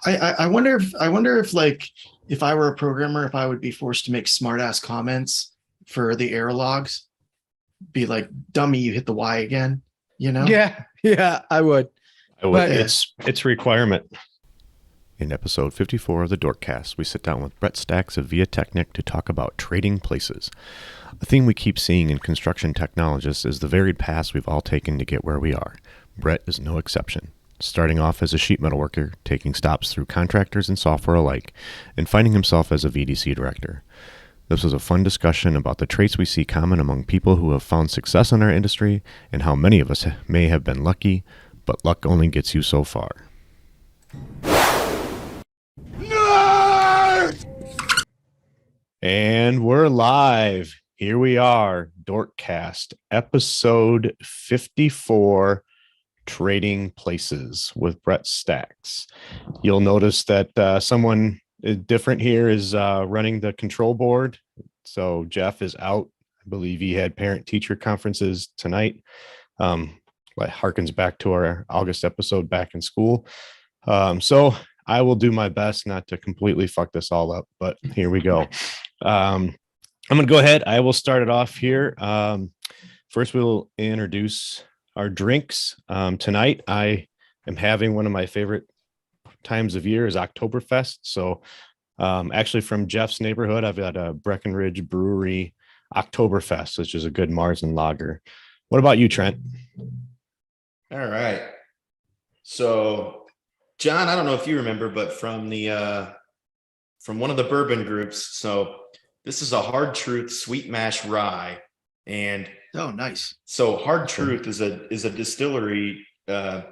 I wonder if like if I were a programmer, if I would be forced to make smart ass comments for the error logs, be like, dummy, you hit the Y again, you know? Yeah, yeah, I would. I would. But Yeah. It's a requirement. In episode 54 of the Dorkcast, we sit down with Brett Stacks of Viatechnik to talk about trading places. A theme we keep seeing in construction technologists is the varied paths we've all taken to get where we are. Brett is no exception. Starting off as a sheet metal worker, taking stops through contractors and software alike, and finding himself as a VDC Director. This was a fun discussion about the traits we see common among people who have found success in our industry and how many of us may have been lucky, but luck only gets you so far. And we're live. Here we are, Dorkcast, episode 54, Trading Places with Brett Stacks. You'll notice that someone different here is running the control board. So Jeff is out. I believe he had parent-teacher conferences tonight. That harkens back to our August episode, Back in School. So I will do my best not to completely fuck this all up, but here we go. I'm going to go ahead. I will start it off here. First, we'll introduce our drinks. Tonight, I am having one of my favorite times of year is Oktoberfest. So actually from Jeff's neighborhood, I've got a Breckenridge Brewery Oktoberfest, which is a good Marzen lager. What about you, Trent? All right. So, John, I don't know if you remember, but from one of the bourbon groups. So this is a Hard Truth Sweet Mash Rye, and Oh, nice. so Hard Truth is a distillery, kind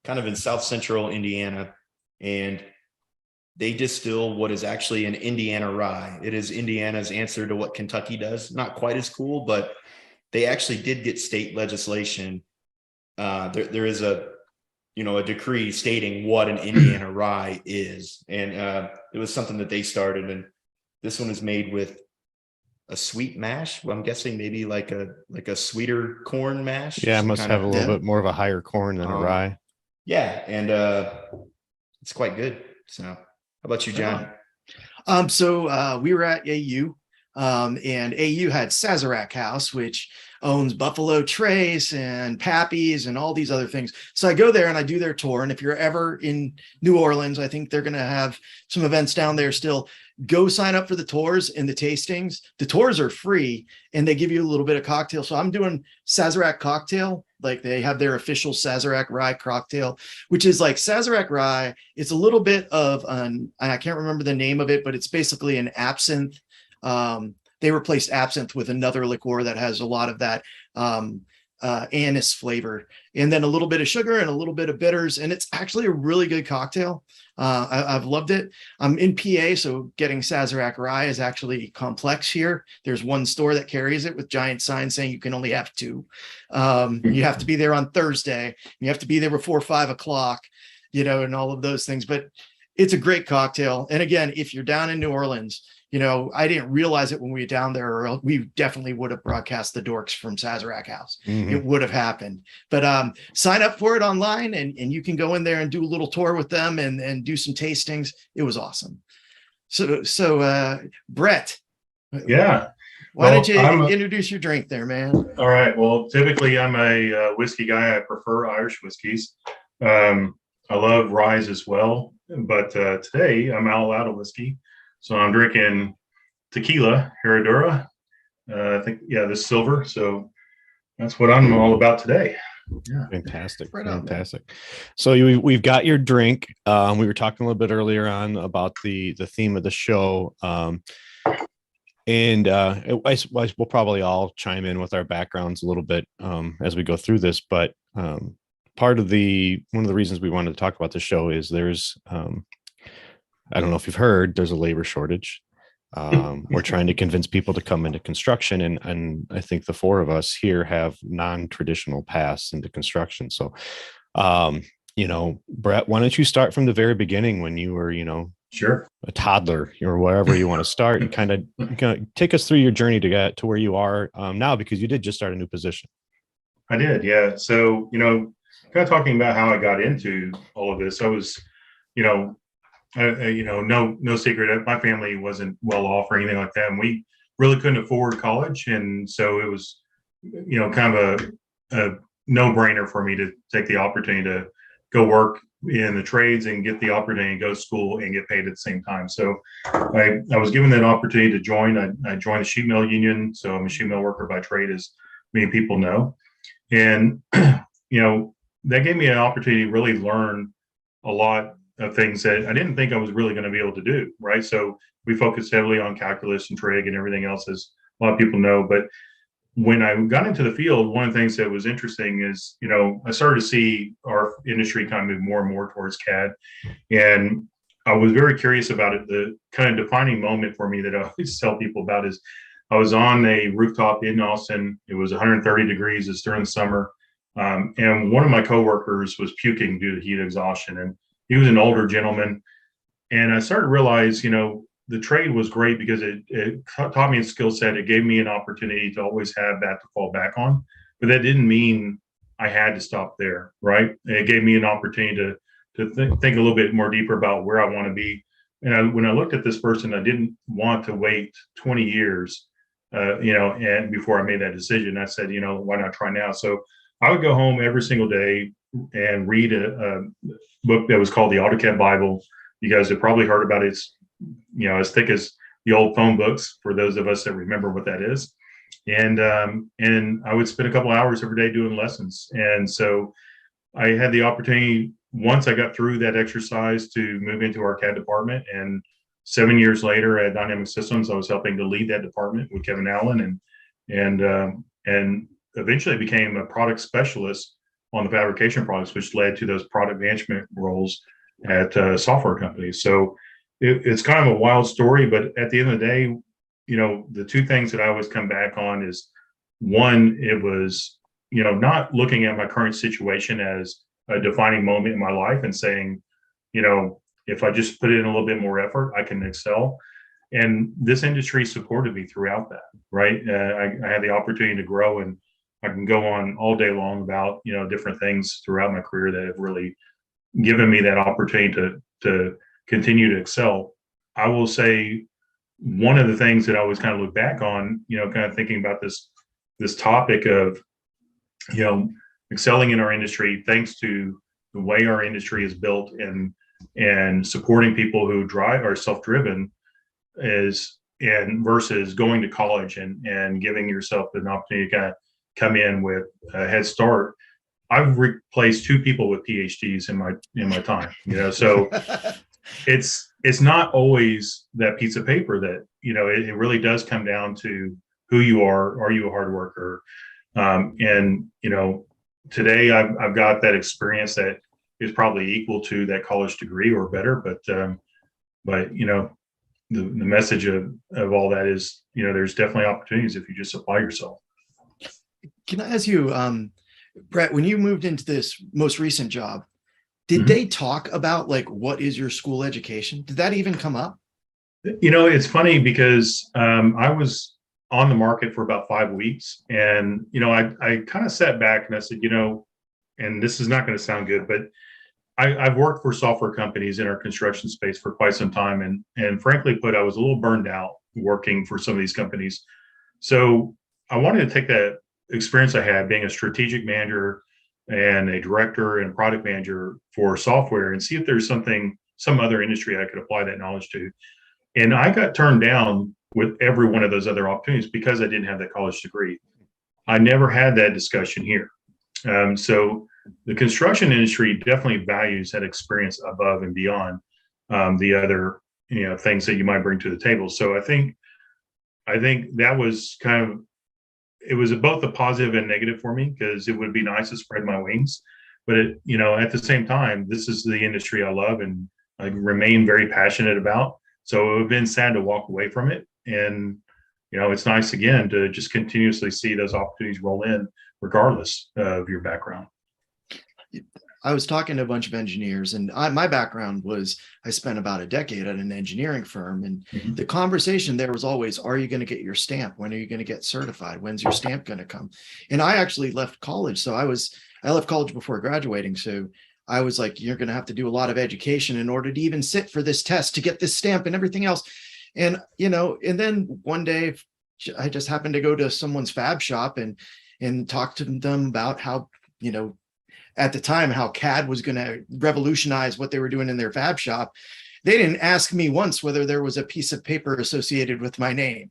of in South Central Indiana, and they distill what is actually an Indiana rye. It is Indiana's answer to what Kentucky does. Not quite as cool, but they actually did get state legislation. There is a decree stating what an Indiana rye is. And it was something that they started. And this one is made with a sweet mash. Well, I'm guessing maybe like a sweeter corn mash. Yeah, it must have a little Yeah. bit more of a higher corn than a rye. Yeah. And it's quite good. So how about you, John? So we were at AU, and AU had Sazerac House, which owns Buffalo Trace and Pappy's and all these other things. So I go there and I do their tour. And if you're ever in New Orleans, I think they're going to have some events down there still. Go sign up for the tours and the tastings. The tours are free and they give you a little bit of cocktail. So I'm doing Sazerac cocktail. Like they have their official Sazerac rye cocktail, which is like Sazerac rye. It's a little bit of I can't remember the name of it, but it's basically an absinthe. They replaced absinthe with another liqueur that has a lot of that anise flavor, and then a little bit of sugar and a little bit of bitters. And it's actually a really good cocktail. I've loved it. I'm in PA, so getting Sazerac rye is actually complex here. There's one store that carries it with giant signs saying you can only have two. You have to be there on Thursday. You have to be there before 5 o'clock, and all of those things. But it's a great cocktail. And again, if you're down in New Orleans, I didn't realize it when we were down there, or we definitely would have broadcast the dorks from Sazerac House. Mhm. It would have happened. But sign up for it online and you can go in there and do a little tour with them and do some tastings. It was awesome. So Brett, Yeah. why Well, don't you introduce your drink there, man? All right. Well, typically I'm a whiskey guy. I prefer Irish whiskeys. I love ryes as well, but today I'm all out of whiskey. So I'm drinking tequila, Herradura. I think, this silver. So that's what I'm all about today. Yeah. Fantastic. Right on, Fantastic. So we've got your drink. We were talking a little bit earlier on about the theme of the show. And we'll probably all chime in with our backgrounds a little bit as we go through this. But one of the reasons we wanted to talk about the show is there's I don't know if you've heard, there's a labor shortage. We're trying to convince people to come into construction, and I think the four of us here have non-traditional paths into construction. So, Brett, why don't you start from the very beginning when you were, Sure. a toddler or wherever you want to start, and kind of take us through your journey to get to where you are now, because you did just start a new position. I did. Yeah. So, kind of talking about how I got into all of this, I was, no secret. My family wasn't well off or anything like that, and we really couldn't afford college, and so it was, kind of a no-brainer for me to take the opportunity to go work in the trades and get the opportunity to go to school and get paid at the same time. So I was given that opportunity to join. I joined the sheet mill union, so I'm a sheet mill worker by trade, as many people know, and that gave me an opportunity to really learn a lot of things that I didn't think I was really going to be able to do. Right. So we focused heavily on calculus and trig and everything else, as a lot of people know. But when I got into the field, one of the things that was interesting is, I started to see our industry kind of move more and more towards CAD. And I was very curious about it. The kind of defining moment for me that I always tell people about is I was on a rooftop in Austin. It was 130 degrees. It's during the summer. And one of my coworkers was puking due to heat exhaustion. And he was an older gentleman. And I started to realize, the trade was great because it taught me a skill set. It gave me an opportunity to always have that to fall back on. But that didn't mean I had to stop there, right? It gave me an opportunity to think a little bit more deeper about where I want to be. And when I looked at this person, I didn't want to wait 20 years, and before I made that decision. I said, why not try now? So I would go home every single day and read a book that was called the AutoCAD Bible. You guys have probably heard about it. It's, as thick as the old phone books for those of us that remember what that is. And I would spend a couple hours every day doing lessons. And so I had the opportunity, once I got through that exercise, to move into our CAD department. And 7 years later at Dynamic Systems, I was helping to lead that department with Kevin Allen, and eventually became a product specialist on the fabrication products, which led to those product management roles at software companies. So it's kind of a wild story, but at the end of the day, the two things that I always come back on is, one, it was, not looking at my current situation as a defining moment in my life and saying, if I just put in a little bit more effort, I can excel. And this industry supported me throughout that, right? I had the opportunity to grow, and I can go on all day long about, different things throughout my career that have really given me that opportunity to continue to excel. I will say one of the things that I always kind of look back on, kind of thinking about this topic of, excelling in our industry, thanks to the way our industry is built and supporting people who are self-driven, versus going to college and giving yourself an opportunity to kind of come in with a head start. I've replaced 2 people with PhDs in my time, so it's not always that piece of paper that, it really does come down to who you are. Are you a hard worker? Today I've got that experience that is probably equal to that college degree or better, but the message of all that is, there's definitely opportunities if you just apply yourself. Can I ask you, Brett, when you moved into this most recent job, did they talk about what is your school education? Did that even come up? It's funny because I was on the market for about 5 weeks, and I kind of sat back and I said, and this is not going to sound good, but I've worked for software companies in our construction space for quite some time, and frankly put, I was a little burned out working for some of these companies. So I wanted to take that experience I had being a strategic manager and a director and product manager for software and see if there's some other industry I could apply that knowledge to. And I got turned down with every one of those other opportunities because I didn't have that college degree. I never had that discussion here. So the construction industry definitely values that experience above and beyond the other things that you might bring to the table. So I think that was it was both a positive and negative for me, because it would be nice to spread my wings, but at the same time, this is the industry I love and I remain very passionate about. So it would have been sad to walk away from it. And, it's nice again to just continuously see those opportunities roll in regardless of your background. I was talking to a bunch of engineers, and my background was I spent about a decade at an engineering firm, and the conversation there was always, are you going to get your stamp? When are you going to get certified? When's your stamp going to come? And I actually left college. So I left college before graduating. So I was like, you're going to have to do a lot of education in order to even sit for this test to get this stamp and everything else. And, and then one day I just happened to go to someone's fab shop and talk to them about how, at the time, how CAD was going to revolutionize what they were doing in their fab shop. They didn't ask me once whether there was a piece of paper associated with my name.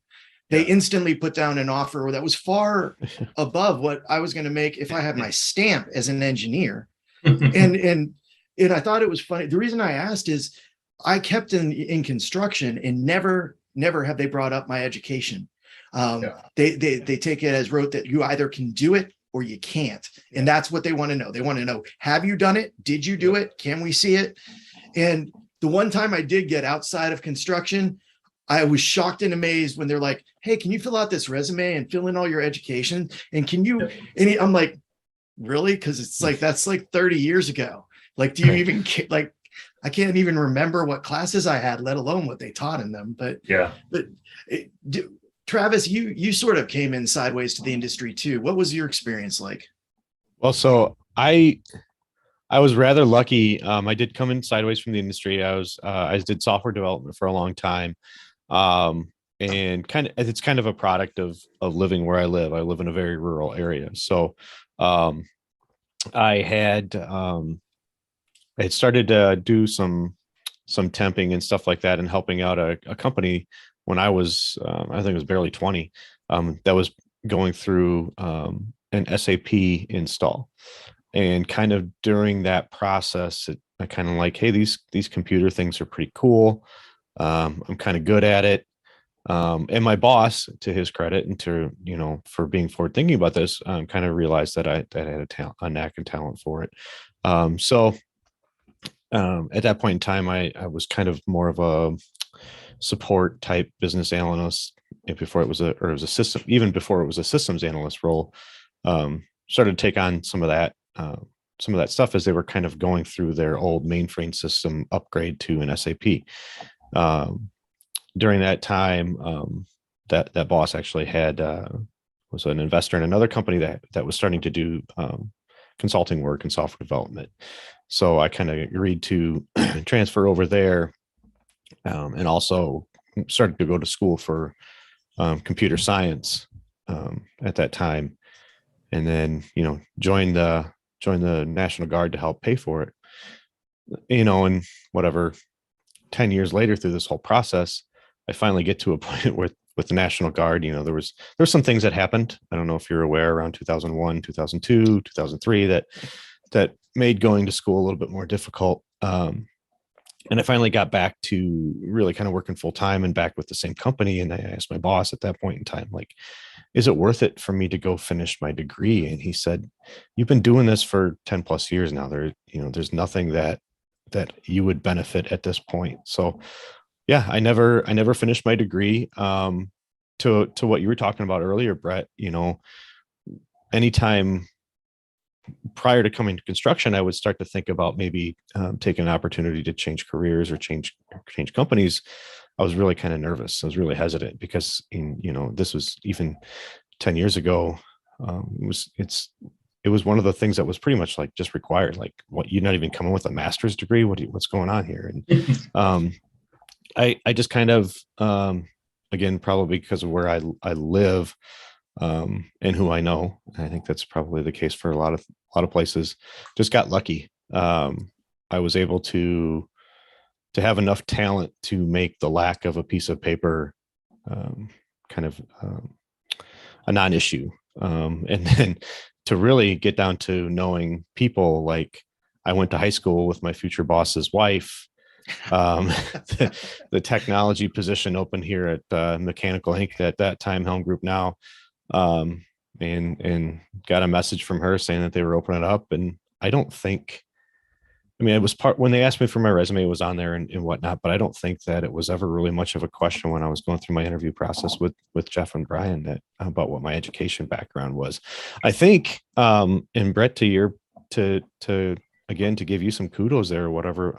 They instantly put down an offer that was far above what I was going to make if I had my stamp as an engineer. And I thought it was funny. The reason I asked is I kept in construction, and never have they brought up my education. They take it as rote that you either can do it or you can't. And that's what they want to know. They want to know, have you done it? Did you do it? Can we see it? And the one time I did get outside of construction, I was shocked and amazed when they're like, hey, can you fill out this resume and fill in all your education? And can you, I'm like, really? Because it's like, that's like 30 years ago. Like, do you even like, I can't even remember what classes I had, let alone what they taught in them. But Travis, you sort of came in sideways to the industry too. What was your experience like? Well, so I was rather lucky. I did come in sideways from the industry. I did software development for a long time. And it's kind of a product of living where I live. I live in a very rural area. So, I had started to do some temping and stuff like that, and helping out a company when I was, I think it was barely 20, that was going through, an SAP install. And kind of during that process, I kind of like, hey, these computer things are pretty cool. I'm kind of good at it. And my boss, to his credit, and for being forward thinking about this, kind of realized that I had a knack and talent for it. So at that point in time, I was kind of more of a support type business analyst before it was a system, even before it was a systems analyst role. Started to take on some of that stuff as they were kind of going through their old mainframe system upgrade to an SAP. During that time, that boss actually was an investor in another company that was starting to do consulting work and software development. So I kind of agreed to transfer over there, and also started to go to school for computer science at that time, and then joined the National Guard to help pay for it. And whatever, 10 years later through this whole process, I finally get to a point where with the National Guard, there was some things that happened. I don't know if you're aware, around 2001, 2002, 2003, that made going to school a little bit more difficult. And I finally got back to really kind of working full time and back with the same company. And I asked my boss at that point in time, like, is it worth it for me to go finish my degree? And he said, you've been doing this for 10 plus years now. There's nothing that you would benefit at this point. So yeah, I never finished my degree. To what you were talking about earlier, Brett, anytime prior to coming to construction, I would start to think about maybe taking an opportunity to change careers or change companies. I was really kind of nervous. I was really hesitant because this was even 10 years ago. It was one of the things that was pretty much like just required. Like, what, you're not even coming with a master's degree? What's going on here? And I just kind of, again, probably because of where I live, and who I know, I think that's probably the case for a lot of places, just got lucky. I was able to have enough talent to make the lack of a piece of paper kind of a non-issue. And then to really get down to knowing people, like I went to high school with my future boss's wife. The technology position open here at Mechanical Inc. at that time, Helm Group now, and got a message from her saying that they were opening it up. And it was when they asked me for my resume, it was on there and whatnot, but I don't think that it was ever really much of a question when I was going through my interview process with Jeff and Brian about what my education background was. I think, and Brett, to give you some kudos there or whatever,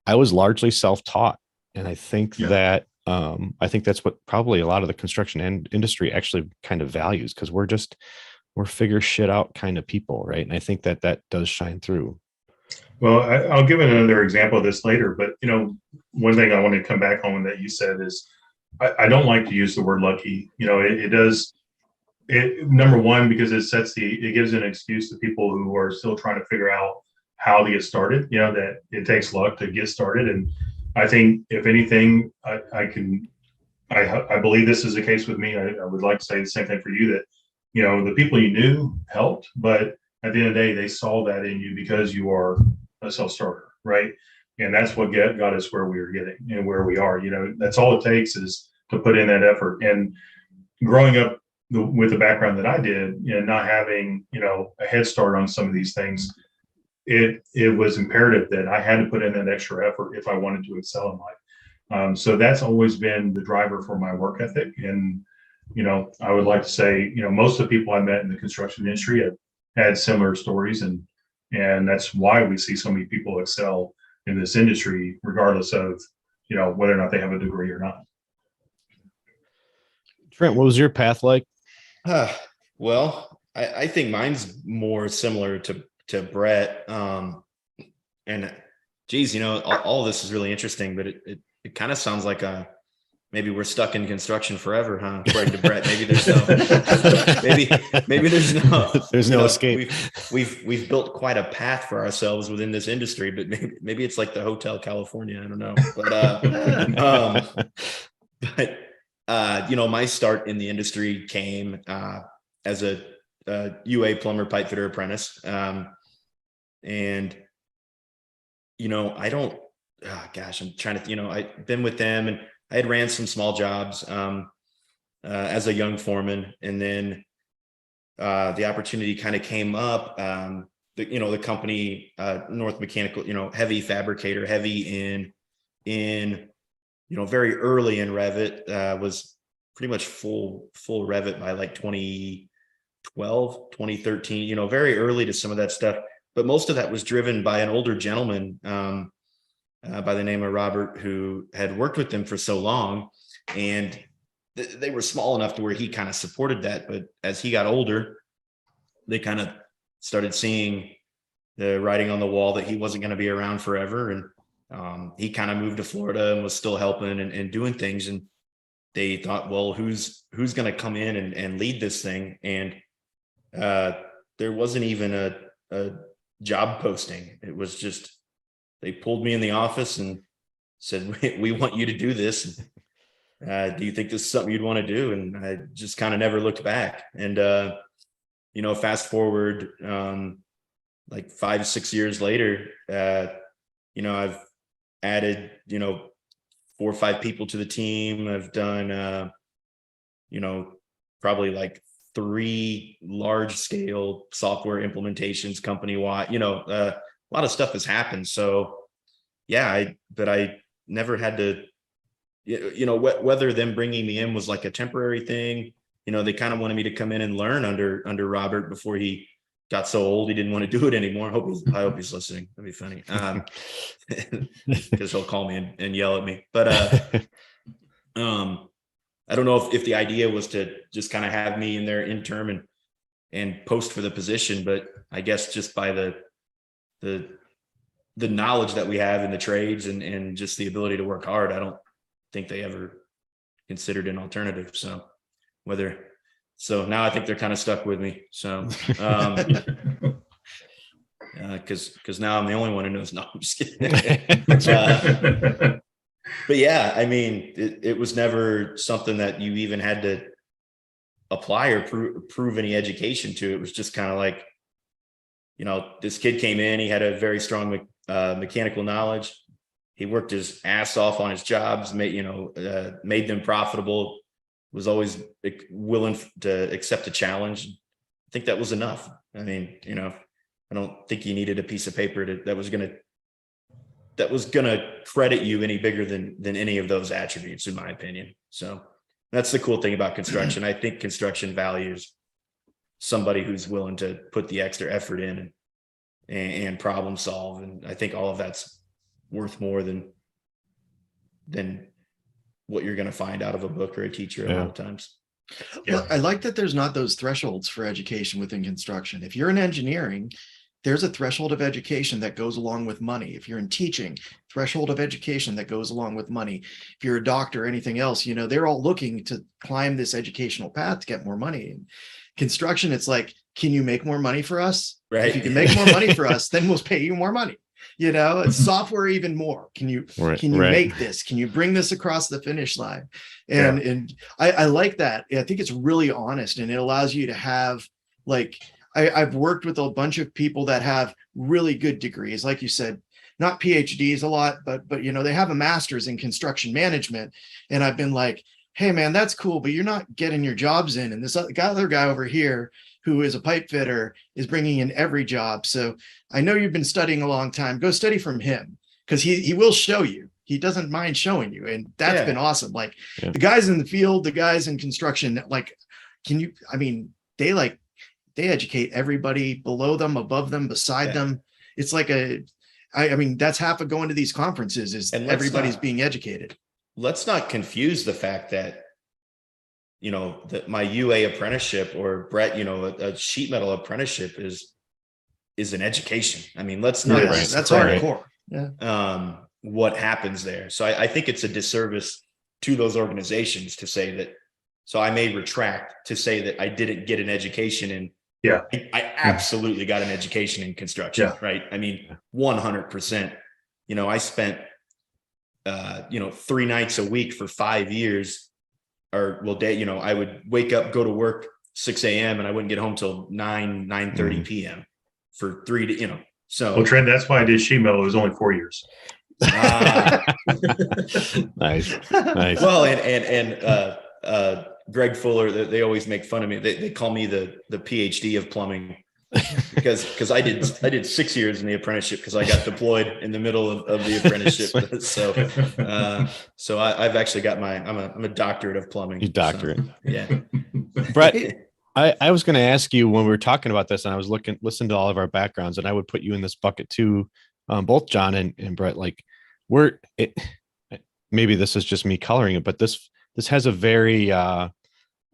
I was largely self-taught. And I think that, I think that's what probably a lot of the construction industry actually kind of values, because we're figure shit out kind of people, right? And I think that that does shine through. Well, I'll give another example of this later, but one thing I want to come back on that you said is I don't like to use the word lucky. It does. Number one, because it gives an excuse to people who are still trying to figure out how to get started. That it takes luck to get started, and I think if anything, I believe this is the case with me. I would like to say the same thing for you, that the people you knew helped, but at the end of the day, they saw that in you because you are a self-starter, right? And that's what got us where we were getting and where we are. That's all it takes is to put in that effort. And growing up with the background that I did, not having a head start on some of these things, it was imperative that I had to put in that extra effort if I wanted to excel in life. So that's always been the driver for my work ethic. And I would like to say, most of the people I met in the construction industry have had similar stories, and that's why we see so many people excel in this industry, regardless of whether or not they have a degree or not. Trent, what was your path like? Well, I think mine's more similar to Brett. And geez, all of this is really interesting, but it kind of sounds like maybe we're stuck in construction forever, huh? According to Brett, maybe there's no escape. We've built quite a path for ourselves within this industry, but maybe it's like the Hotel California. I don't know, but my start in the industry came as a UA plumber pipe fitter apprentice, and I don't. Oh gosh, I'm trying to. I've been with them, and I had ran some small jobs as a young foreman, and then the opportunity kind of came up. The company, North Mechanical, heavy fabricator, heavy in very early in Revit, was pretty much full Revit by like 2012, 2013. Very early to some of that stuff, but most of that was driven by an older gentleman by the name of Robert, who had worked with them for so long, and they were small enough to where he kind of supported that. But as he got older, they kind of started seeing the writing on the wall that he wasn't going to be around forever. And he kind of moved to Florida and was still helping and doing things. And they thought, well, who's going to come in and lead this thing? And there wasn't even a job posting. It was just, they pulled me in the office and said, we want you to do this. Do you think this is something you'd want to do? And I just kind of never looked back. And, fast forward, like 5-6 years later, I've added, 4 or 5 people to the team. I've done, probably like 3 large scale software implementations company-wide. A lot of stuff has happened. So yeah, but I never had to, whether them bringing me in was like a temporary thing. They kind of wanted me to come in and learn under Robert before he got so old he didn't want to do it anymore. I hope he's listening. That'd be funny. Because he'll call me and yell at me. But I don't know if the idea was to just kind of have me in there interim and post for the position, but I guess just by the knowledge that we have in the trades and just the ability to work hard, I don't think they ever considered an alternative. So now I think they're kind of stuck with me. So, cause now I'm the only one who knows. No, I'm just kidding. But yeah, I mean, it was never something that you even had to apply or prove any education to. It was just kind of like, this kid came in, he had a very strong mechanical knowledge. He worked his ass off on his jobs, made them profitable, was always willing to accept a challenge. I think that was enough. I mean, I don't think you needed a piece of paper that was gonna credit you any bigger than any of those attributes, in my opinion. So that's the cool thing about construction. I think construction values somebody who's willing to put the extra effort in and problem solve. And I think all of that's worth more than what you're going to find out of a book or a teacher a lot of times. Yeah. Well, I like that there's not those thresholds for education within construction. If you're in engineering, there's a threshold of education that goes along with money. If you're in teaching, threshold of education that goes along with money. If you're a doctor or anything else, they're all looking to climb this educational path to get more money. In construction, it's like, can you make more money for us? Right. If you can make more money for us, then we'll pay you more money. It's software even more. Can you make this? Can you bring this across the finish line? And I like that. I think it's really honest, and it allows you to have, like, I've worked with a bunch of people that have really good degrees, like you said, not PhDs a lot, but they have a master's in construction management. And I've been like, hey man, that's cool, but you're not getting your jobs in. And this other guy over here who is a pipe fitter is bringing in every job. So I know you've been studying a long time. Go study from him, because he will show you. He doesn't mind showing you. And that's been awesome. Like the guys in the field, the guys in construction, like, they educate everybody below them, above them, beside them. It's like that's half of going to these conferences is everybody's being educated. Let's not confuse the fact that, that my UA apprenticeship, or Brett, a sheet metal apprenticeship is an education. Let's not, that's hardcore. Yeah. What happens there. So I think it's a disservice to those organizations to say that. So I may retract to say that I didn't get an education in. Yeah, I absolutely got an education in construction. Yeah. Right. 100%. I spent, 3 nights a week for 5 years, or I would wake up, go to work 6 a.m. and I wouldn't get home till 9:30 p.m. for 3 to, so. Well, Trent, that's why I did sheet metal. It was only 4 years. Nice. Well, and Greg Fuller, they always make fun of me. They call me the PhD of plumbing because I did 6 years in the apprenticeship, because I got deployed in the middle of the apprenticeship. So I've actually got I'm a doctorate of plumbing. You doctorate. So, yeah. Brett, I was going to ask you when we were talking about this, and I was listening to all of our backgrounds, and I would put you in this bucket too, both John and Brett. Like, maybe this is just me coloring it, but this has a very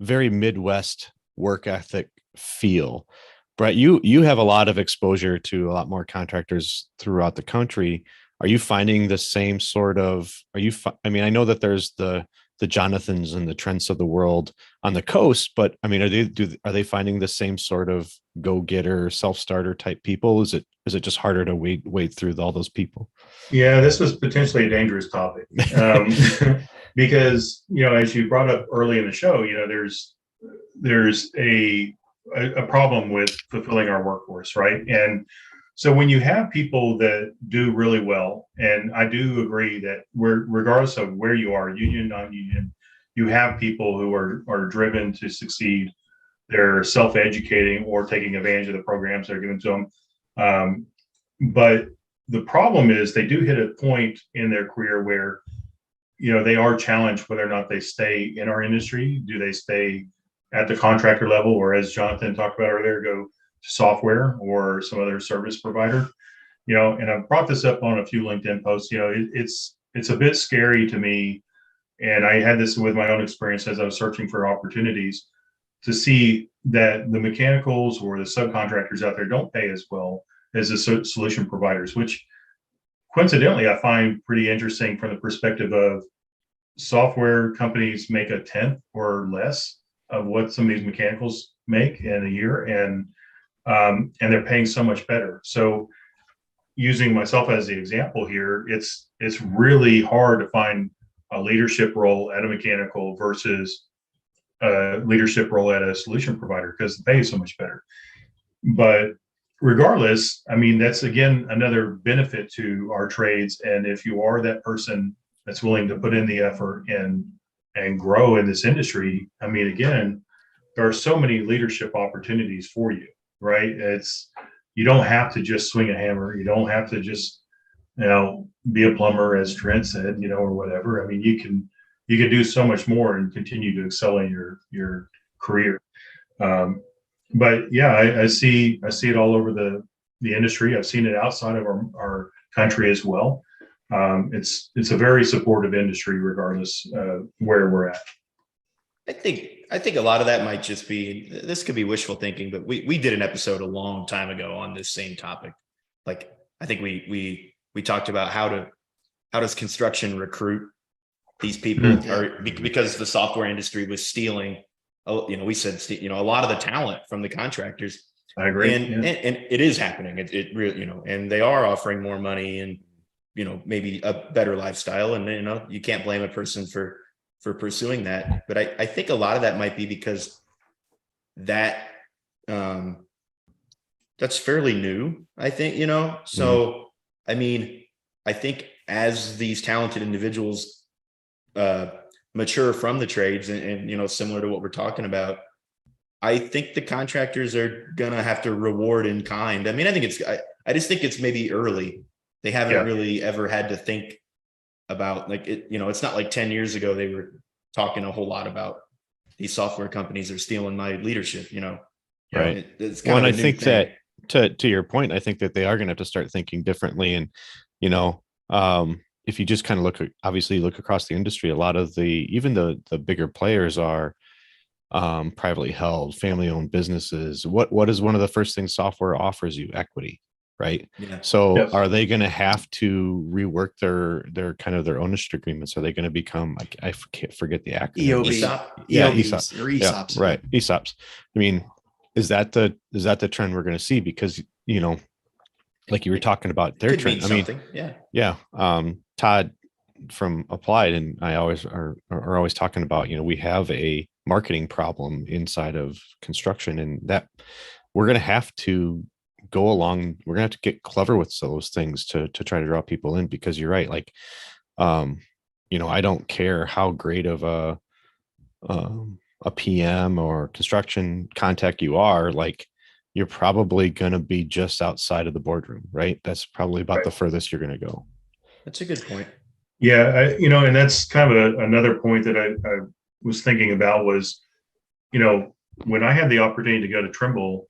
Midwest work ethic feel. Brett, you have a lot of exposure to a lot more contractors throughout the country. Are you finding the same sort of? I know that there's the Jonathans and the Trents of the world on the coast, but are they finding the same sort of go-getter, self-starter type people? Is it just harder to wade through all those people? Yeah, this was potentially a dangerous topic, because as you brought up early in the show, there's a problem with fulfilling our workforce, right? And so when you have people that do really well, and I do agree that regardless of where you are, union, non-union, you have people who are driven to succeed. They're self-educating or taking advantage of the programs that are given to them. But the problem is they do hit a point in their career where, they are challenged whether or not they stay in our industry. Do they stay at the contractor level, or, as Jonathan talked about earlier, go to software or some other service provider? And I've brought this up on a few LinkedIn posts. It's a bit scary to me, and I had this with my own experience as I was searching for opportunities, to see that the mechanicals or the subcontractors out there don't pay as well as the solution providers, which coincidentally I find pretty interesting from the perspective of software companies make 1/10 or less of what some of these mechanicals make in a year, and they're paying so much better. So, using myself as the example here, it's really hard to find a leadership role at a mechanical versus a leadership role at a solution provider, because the pay is so much better. But regardless, that's again another benefit to our trades. And if you are that person that's willing to put in the effort and grow in this industry, again, there are so many leadership opportunities for you, right? You don't have to just swing a hammer. You don't have to just, be a plumber, as Trent said, or whatever. You can do so much more and continue to excel in your career. But yeah, I see it all over the industry. I've seen it outside of our country as well. It's a very supportive industry, regardless of where we're at. I think a lot of that might just be, this could be wishful thinking, but we did an episode a long time ago on this same topic. Like, I think we talked about how does construction recruit these people, or because the software industry was stealing, we said, a lot of the talent from the contractors. I agree. And it is happening. It really, and they are offering more money and, maybe a better lifestyle. And, you can't blame a person for pursuing that. But I think a lot of that might be because that's fairly new, I think, so, I mean, I think as these talented individuals mature from the trades and similar to what we're talking about, I think the contractors are going to have to reward in kind. I mean, I just think it's maybe early. They haven't really ever had to think about, like, it, it's not like 10 years ago, they were talking a whole lot about these software companies are stealing my leadership, Right. It's kind of I think thing. That to your point, I think that they are going to have to start thinking differently. And, if you just kind of look across the industry, a lot of even the bigger players are privately held, family owned businesses. What is one of the first things software offers you? Equity. Right. Yeah. So are they going to have to rework their kind of their ownership agreements? Are they going to become, I can't forget the acronym. EOB. ESOP. Or ESOPs. Yeah, right. ESOPs. I mean, is that the trend we're going to see? Because, like you were talking about their trend. I mean, yeah. Todd from Applied and I always are always talking about, we have a marketing problem inside of construction, and that we're going to have to go along. We're gonna have to get clever with those things to try to draw people in, because you're right. Like, I don't care how great of a PM or construction contact you are, like, you're probably going to be just outside of the boardroom, right? That's probably about the furthest you're going to go. That's a good point. Yeah. And that's kind of another point that I was thinking about was, when I had the opportunity to go to Trimble,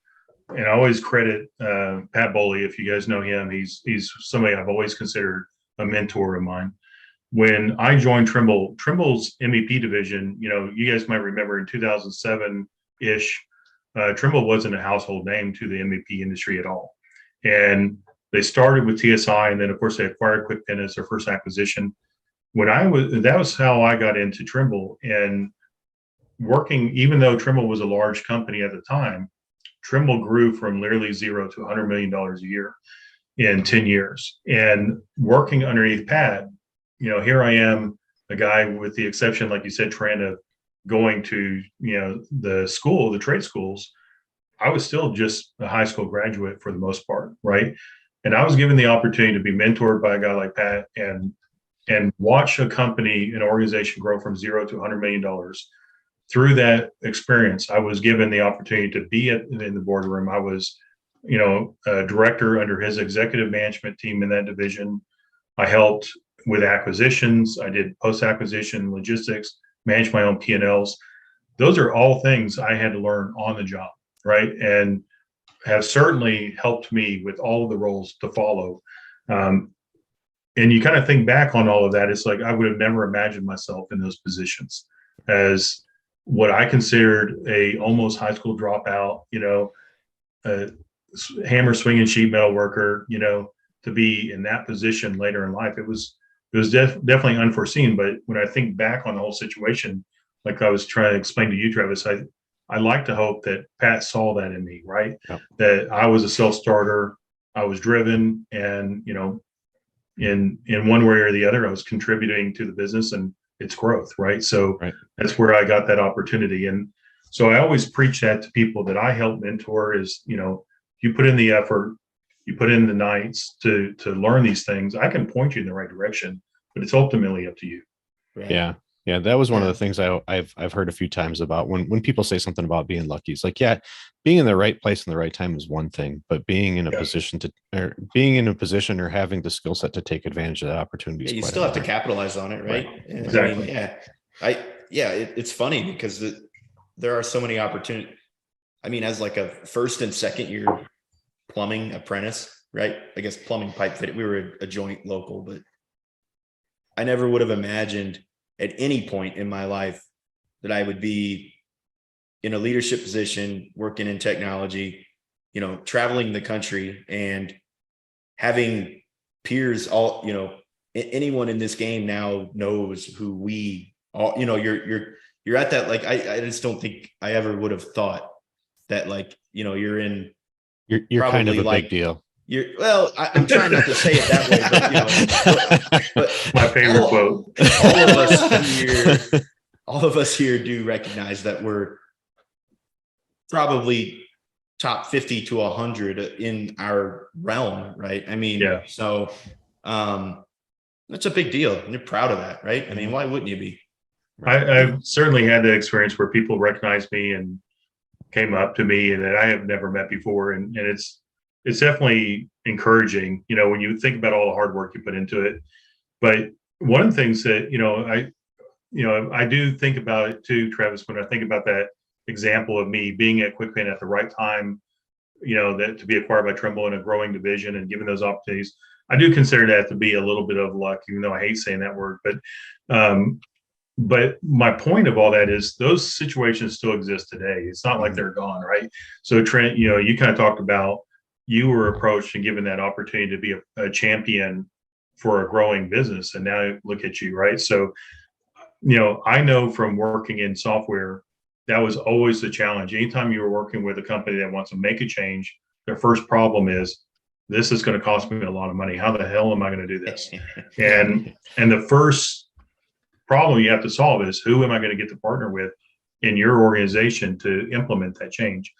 and I always credit Pat Boley, if you guys know him, he's somebody I've always considered a mentor of mine. When I joined Trimble's MEP division, you guys might remember in 2007-ish, Trimble wasn't a household name to the MEP industry at all. And they started with TSI, and then of course they acquired QuickPen as their first acquisition. That was how I got into Trimble, and working, even though Trimble was a large company at the time, Trimble grew from literally zero to $100 million a year in 10 years. And working underneath Pat, here I am, a guy with the exception, like you said, going to, the trade schools. I was still just a high school graduate for the most part, right? And I was given the opportunity to be mentored by a guy like Pat and watch a company, an organization grow from zero to $100 million. Through that experience, I was given the opportunity to be in the boardroom. I was, a director under his executive management team in that division. I helped with acquisitions. I did post-acquisition logistics, managed my own P&Ls. Those are all things I had to learn on the job, right? And have certainly helped me with all of the roles to follow. And you kind of think back on all of that, it's like I would have never imagined myself in those positions as what I considered a almost high school dropout, a hammer swinging sheet metal worker, to be in that position later in life. It was definitely unforeseen. But when I think back on the whole situation, like I was trying to explain to you, Travis, I like to hope that Pat saw that in me, right? Yep. That I was a self-starter, I was driven, and in one way or the other, I was contributing to the business and its growth, right? So that's where I got that opportunity. And so I always preach that to people that I help mentor is, you put in the effort, you put in the nights to learn these things. I can point you in the right direction, but it's ultimately up to you. Right? Yeah. That was one of the things I've heard a few times about when people say something about being lucky. It's like, being in the right place in the right time is one thing, but being in a position or having the skill set to take advantage of that opportunity. You still have to capitalize on it. Right. Exactly. I mean, it's funny because there are so many opportunities. I mean, as like a first and second year plumbing apprentice, right? I guess plumbing pipe fit. We were a joint local, but I never would have imagined at any point in my life that I would be in a leadership position, working in technology, traveling the country and having peers anyone in this game now knows who we all, you're at that, like, I just don't think I ever would have thought that, like, you're you're kind of a like, big deal. I'm trying not to say it that way, but My favorite quote. All of us here do recognize that we're probably top 50 to 100 in our realm, right? I mean, yeah. So that's a big deal, and you're proud of that, right? I mean, why wouldn't you be? I've certainly had the experience where people recognize me and came up to me and that I have never met before, and it's definitely encouraging, when you think about all the hard work you put into it. But one of the things that I do think about it too, Travis, when I think about that example of me being at QuickPen at the right time, that to be acquired by Trimble in a growing division and given those opportunities, I do consider that to be a little bit of luck, even though I hate saying that word. But my point of all that is those situations still exist today. It's not like they're gone, right? So Trent, you kind of talked about you were approached and given that opportunity to be a champion for a growing business, and now look at you, right? So, I know from working in software, that was always the challenge. Anytime you were working with a company that wants to make a change, their first problem is, this is going to cost me a lot of money. How the hell am I going to do this? And the first problem you have to solve is, who am I going to get to partner with in your organization to implement that change?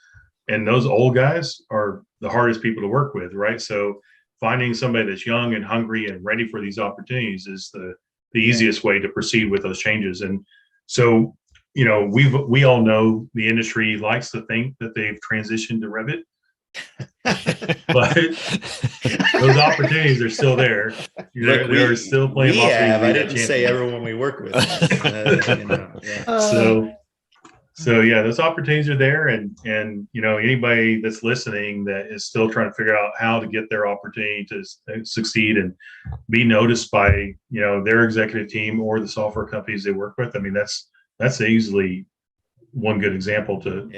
And those old guys are the hardest people to work with, right? So finding somebody that's young and hungry and ready for these opportunities is the easiest way to proceed with those changes. And so, we all know the industry likes to think that they've transitioned to Revit, but those opportunities are still there. There are still plenty of opportunities. I didn't say everyone we work with. So yeah, those opportunities are there, and anybody that's listening that is still trying to figure out how to get their opportunity to succeed and be noticed by their executive team or the software companies they work with. I mean, that's easily one good example to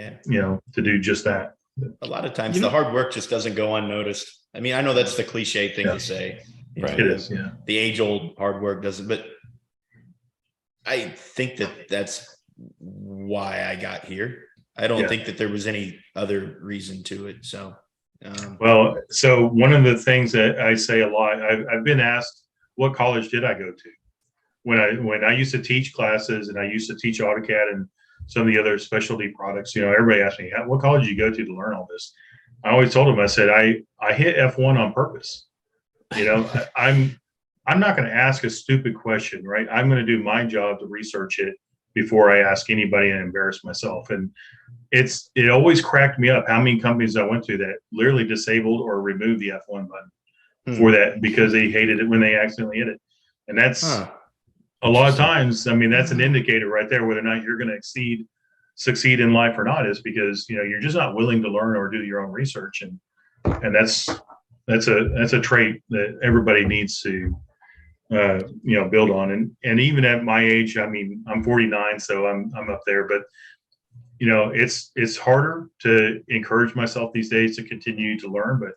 do just that. A lot of times the hard work just doesn't go unnoticed. I mean, I know that's the cliche thing to say. Right. It is, yeah. The age-old hard work doesn't, but I think that's why I got here. I don't think that there was any other reason to it. So, so one of the things that I say a lot, I've been asked, what college did I go to? When I used to teach classes and I used to teach AutoCAD and some of the other specialty products, everybody asked me, what college did you go to learn all this? I always told them, I said, I hit F1 on purpose. I'm not going to ask a stupid question, right? I'm going to do my job to research it before I ask anybody and embarrass myself. And it always cracked me up how many companies I went to that literally disabled or removed the F1 button for that because they hated it when they accidentally hit it. And that's a lot of times, I mean, that's an indicator right there, whether or not you're going to succeed in life or not, is because, you're just not willing to learn or do your own research. And that's a trait that everybody needs to, build on. And even at my age, I mean, I'm 49, so I'm up there, but it's harder to encourage myself these days to continue to learn. But,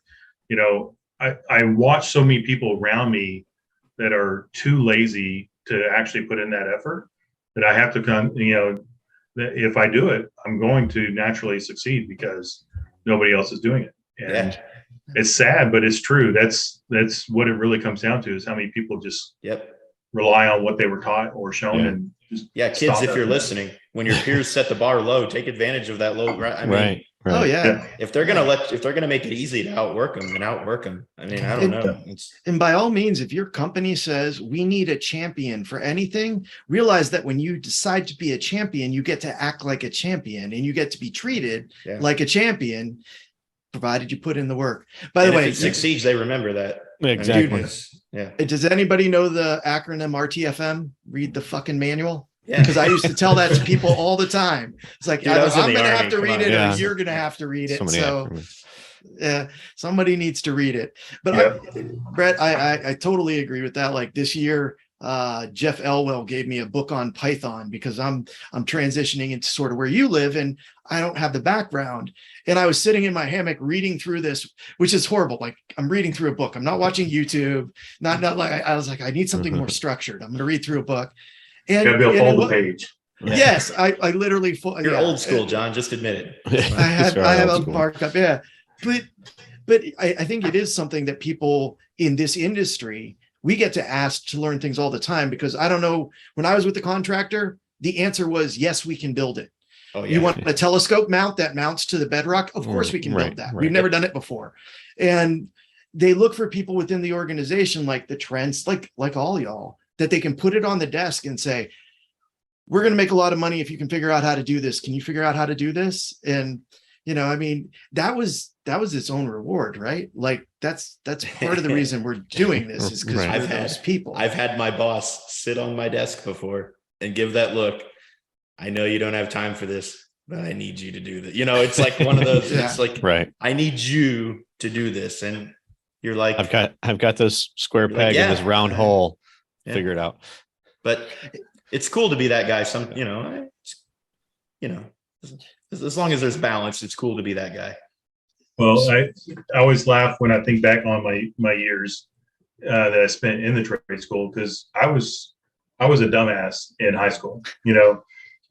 I watch so many people around me that are too lazy to actually put in that effort, that I have to that if I do it, I'm going to naturally succeed because nobody else is doing it. And it's sad, but it's true. That's what it really comes down to, is how many people just rely on what they were taught or shown. And just kids, if you're listening, when your peers set the bar low, take advantage of that low. I mean, right. Oh yeah. If they're gonna make it easy to outwork them, then outwork them. I mean, I don't know. And by all means, if your company says we need a champion for anything, realize that when you decide to be a champion, you get to act like a champion and you get to be treated like a champion, provided you put in the work. By the way, if it succeeds, they remember that. Exactly. Does anybody know the acronym RTFM? Read the fucking manual. Yeah. Because I used to tell that to people all the time. It's like, I'm going to have to read it, or you're going to have to read it. Somebody needs to read it. But Brett, I totally agree with that. Like this year, Jeff Elwell gave me a book on Python because I'm transitioning into sort of where you live and I don't have the background. And I was sitting in my hammock reading through this, which is horrible. Like I'm reading through a book. I'm not watching YouTube. Not like I was like, I need something more structured. I'm going to read through a book. And Gotta be a folded page. Yes, I literally. You're old school, John. Just admit it. I have a markup. Yeah, but I think it is something that people in this industry, we get to ask to learn things all the time, because I don't know, when I was with the contractor, the answer was, yes, we can build it. Oh, yeah. You want a telescope mount that mounts to the bedrock? Of course we can build that. We've never done it before. And they look for people within the organization, like the Trents, like all y'all, that they can put it on the desk and say, we're going to make a lot of money if you can figure out how to do this. Can you figure out how to do this? And, I mean, that was its own reward, right? Like that's part of the reason we're doing this, is because we're those people. I've had my boss sit on my desk before and give that look. I know you don't have time for this, but I need you to do that. It's like one of those, it's like, I need you to do this. And you're like, I've got this square peg in this round hole. Figure it out. But it's cool to be that guy. As long as there's balance, it's cool to be that guy. Well, I always laugh when I think back on my years that I spent in the trade school, because I was a dumbass in high school,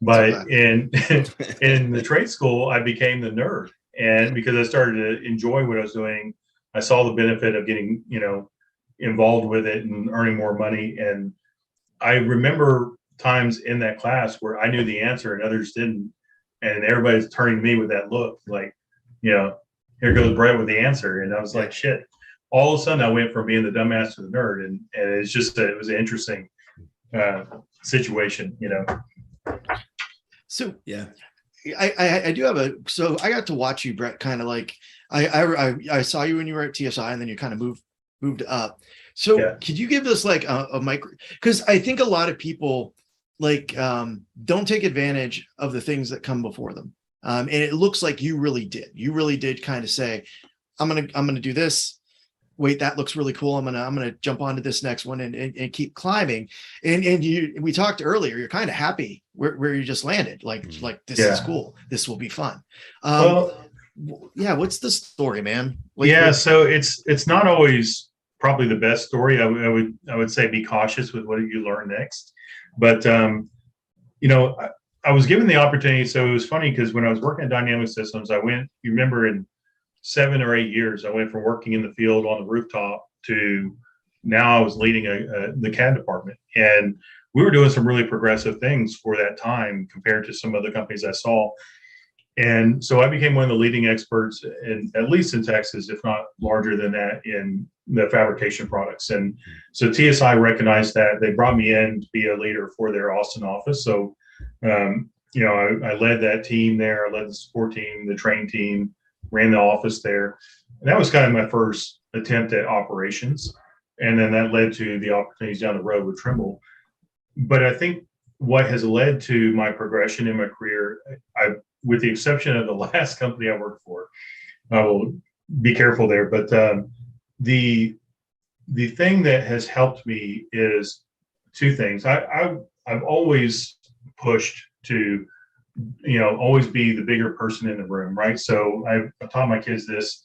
but in the trade school, I became the nerd. And because I started to enjoy what I was doing, I saw the benefit of getting, involved with it and earning more money. And I remember times in that class where I knew the answer and others didn't. And everybody's turning to me with that look like, here goes Brett with the answer. And I was like, shit. All of a sudden I went from being the dumbass to the nerd. And it's just, it was an interesting situation, So, yeah, I do have so I got to watch you, Brett, kind of like, I saw you when you were at TSI, and then you kind of moved up. So could you give us like a micro, because I think a lot of people don't take advantage of the things that come before them. And it looks like you really did kind of say, I'm going to do this. Wait, that looks really cool. I'm going to jump onto this next one and keep climbing. And we talked earlier, you're kind of happy where you just landed. Like this is cool. This will be fun. What's the story, man? So it's not always probably the best story. I would say be cautious with what you learn next. But, I was given the opportunity. So it was funny because when I was working at Dynamic Systems, I went, you remember in 7 or 8 years, I went from working in the field on the rooftop to now I was leading the CAD department. And we were doing some really progressive things for that time compared to some other companies I saw. And so I became one of the leading experts, at least in Texas, if not larger than that, in the fabrication products. And so TSI recognized that. They brought me in to be a leader for their Austin office. So, I led that team there. I led the support team, the train team, ran the office there. And that was kind of my first attempt at operations. And then that led to the opportunities down the road with Trimble. But I think what has led to my progression in my career, with the exception of the last company I worked for, I will be careful there. But the thing that has helped me is two things. I've always pushed to, always be the bigger person in the room, right? So I've taught my kids this: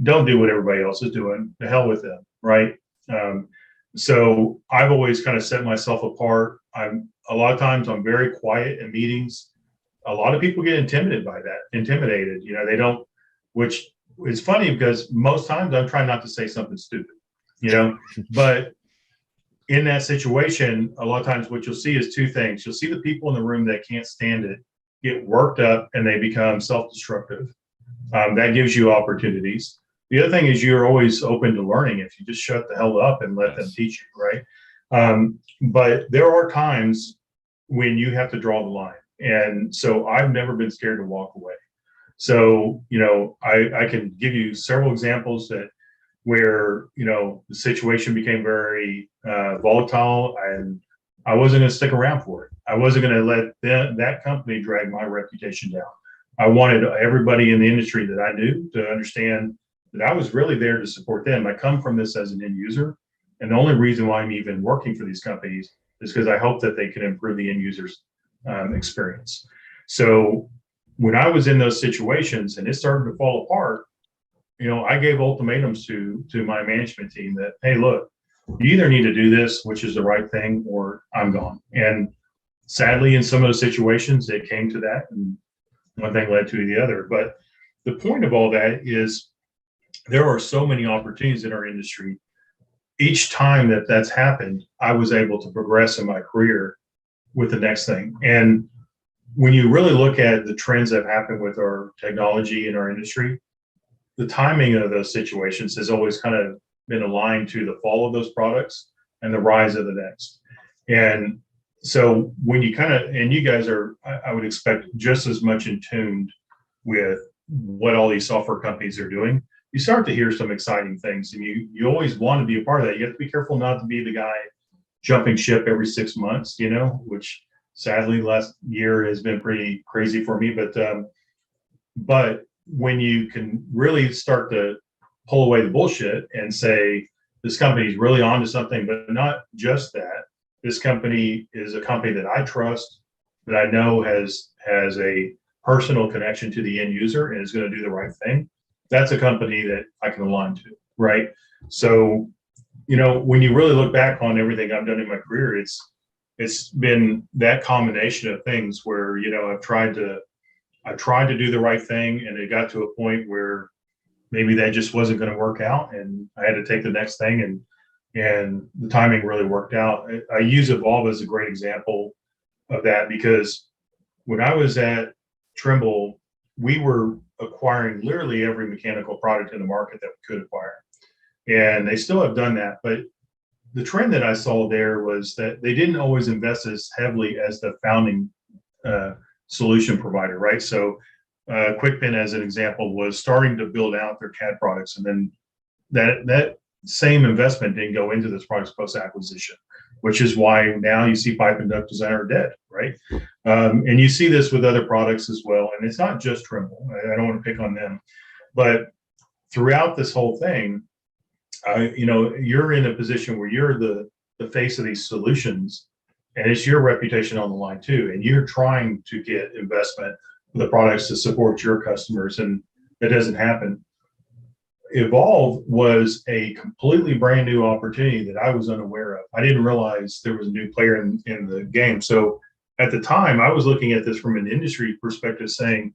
don't do what everybody else is doing. The hell with them, right? So I've always kind of set myself apart. A lot of times I'm very quiet in meetings. A lot of people get intimidated by that. They don't, which is funny because most times I'm trying not to say something stupid, but in that situation, a lot of times what you'll see is two things. You'll see the people in the room that can't stand it get worked up and they become self-destructive. That gives you opportunities. The other thing is you're always open to learning if you just shut the hell up and let them teach you, right? But there are times when you have to draw the line. And so I've never been scared to walk away. So, I can give you several examples where the situation became very volatile, and I wasn't going to stick around for it. I wasn't going to let that company drag my reputation down. I wanted everybody in the industry that I knew to understand that I was really there to support them. I come from this as an end user. And the only reason why I'm even working for these companies is because I hope that they can improve the end user's experience. So when I was in those situations and it started to fall apart, I gave ultimatums to my management team that, hey, look, you either need to do this, which is the right thing, or I'm gone. And sadly, in some of those situations, it came to that, and one thing led to the other. But the point of all that is there are so many opportunities in our industry. Each time that that's happened, I was able to progress in my career with the next thing. And when you really look at the trends that happen with our technology in our industry, the timing of those situations has always kind of been aligned to the fall of those products and the rise of the next. And so when you and you guys are, I would expect, just as much in tuned with what all these software companies are doing, you start to hear some exciting things, and you always want to be a part of that. You have to be careful not to be the guy jumping ship every 6 months, which sadly last year has been pretty crazy for me. But when you can really start to pull away the bullshit and say, this company is really onto something, but not just that. This company is a company that I trust, that I know has a personal connection to the end user and is going to do the right thing. That's a company that I can align to, right? So, when you really look back on everything I've done in my career, it's been that combination of things where, I've tried to do the right thing, and it got to a point where maybe that just wasn't going to work out, and I had to take the next thing, and the timing really worked out. I use Evolve as a great example of that, because when I was at Trimble, we were acquiring literally every mechanical product in the market that we could acquire. And they still have done that. But the trend that I saw there was that they didn't always invest as heavily as the founding solution provider, right? So QuickPen, as an example, was starting to build out their CAD products. And then that same investment didn't go into this products post-acquisition, which is why now you see pipe and duct design are dead, right? And you see this with other products as well. And it's not just Trimble. I don't want to pick on them. But throughout this whole thing, you're in a position where you're the face of these solutions, and it's your reputation on the line too. And you're trying to get investment for the products to support your customers, and it doesn't happen. Evolve was a completely brand new opportunity that I was unaware of. I didn't realize there was a new player in the game. So at the time, I was looking at this from an industry perspective, saying,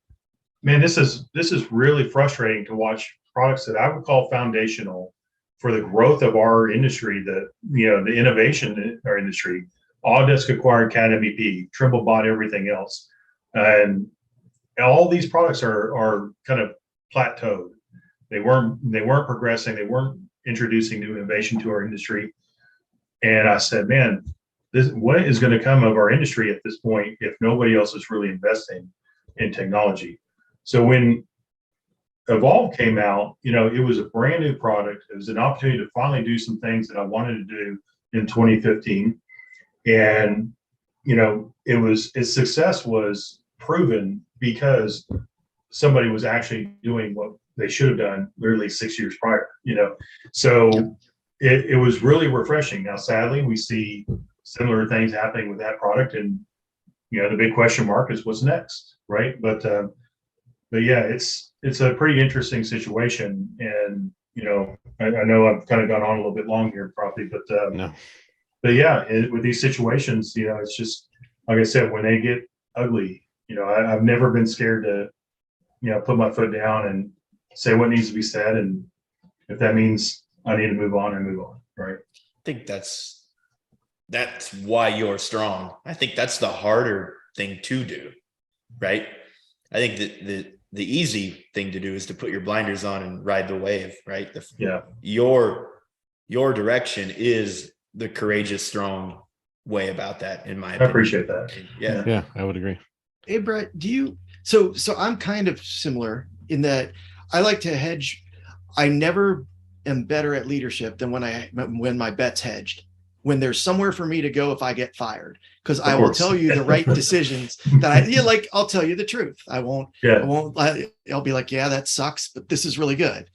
man, this is really frustrating to watch products that I would call foundational for the growth of our industry, the innovation in our industry. Autodesk acquired CAD MEP, Trimble bought everything else. And all these products are kind of plateaued. They weren't progressing. They weren't introducing new innovation to our industry. And I said, man, what is going to come of our industry at this point if nobody else is really investing in technology? So when Evolve came out, it was a brand new product. It was an opportunity to finally do some things that I wanted to do in 2015. And, its success was proven because somebody was actually doing what they should have done literally 6 years prior, So it was really refreshing. Now, sadly, we see similar things happening with that product, and the big question mark is what's next, right? But yeah, it's a pretty interesting situation, and I know I've kind of gone on a little bit long here, probably, but No. But yeah, with these situations, it's just like I said, when they get ugly, I've never been scared to put my foot down and say what needs to be said, and if that means I need to move on, I move on, right? I think that's why you're strong. I think that's the harder thing to do, right? I think that the easy thing to do is to put your blinders on and ride the wave, right? Your direction is the courageous, strong way about that, in my opinion. I appreciate that. Yeah, I would agree. Hey, Brett, so I'm kind of similar in that I like to hedge. I never am better at leadership than when my bet's hedged, when there's somewhere for me to go if I get fired, because I will tell you the right decisions that I'll tell you the truth. I'll be like, yeah, that sucks, but this is really good.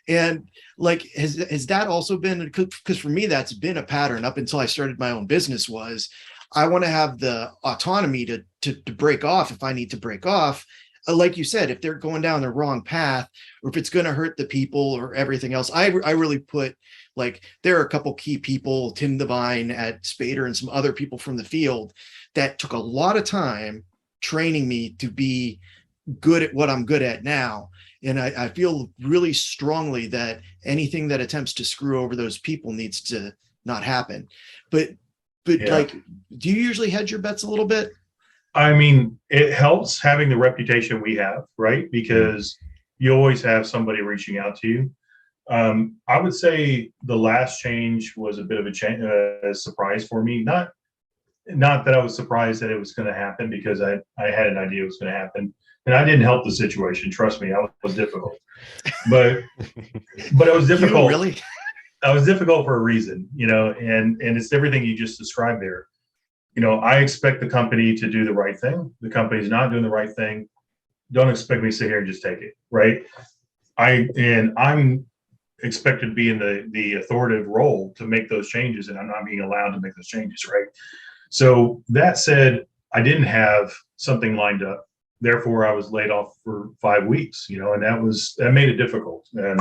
And like, has that also been, because for me, that's been a pattern up until I started my own business, was I want to have the autonomy to break off if I need to break off. Like you said, if they're going down the wrong path, or if it's going to hurt the people or everything else, I really put, like, there are a couple key people, Tim Devine at Spader and some other people from the field, that took a lot of time training me to be good at what I'm good at now. And I feel really strongly that anything that attempts to screw over those people needs to not happen. But Yeah. like, do you usually hedge your bets a little bit? I mean, it helps having the reputation we have, right? Because you always have somebody reaching out to you. I would say the last change was a bit of a surprise for me. Not that I was surprised that it was going to happen, because I had an idea it was going to happen, and I didn't help the situation. Trust me, I was difficult, but it was difficult. You really? I was difficult for a reason, and it's everything you just described there. I expect the company to do the right thing. The company's not doing the right thing. Don't expect me to sit here and just take it, right? I'm expected to be in the authoritative role to make those changes, and I'm not being allowed to make those changes, right? So that said, I didn't have something lined up. Therefore, I was laid off for 5 weeks, and that made it difficult. And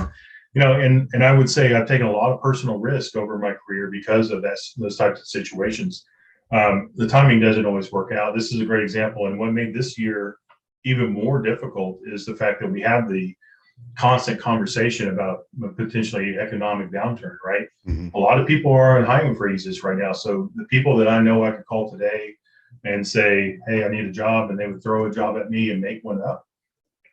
and I would say I've taken a lot of personal risk over my career because of those types of situations. The timing doesn't always work out. This is a great example. And what made this year even more difficult is the fact that we have the constant conversation about potentially economic downturn, right? Mhm. A lot of people are on hiring freezes right now. So the people that I know I could call today and say, hey, I need a job, and they would throw a job at me and make one up.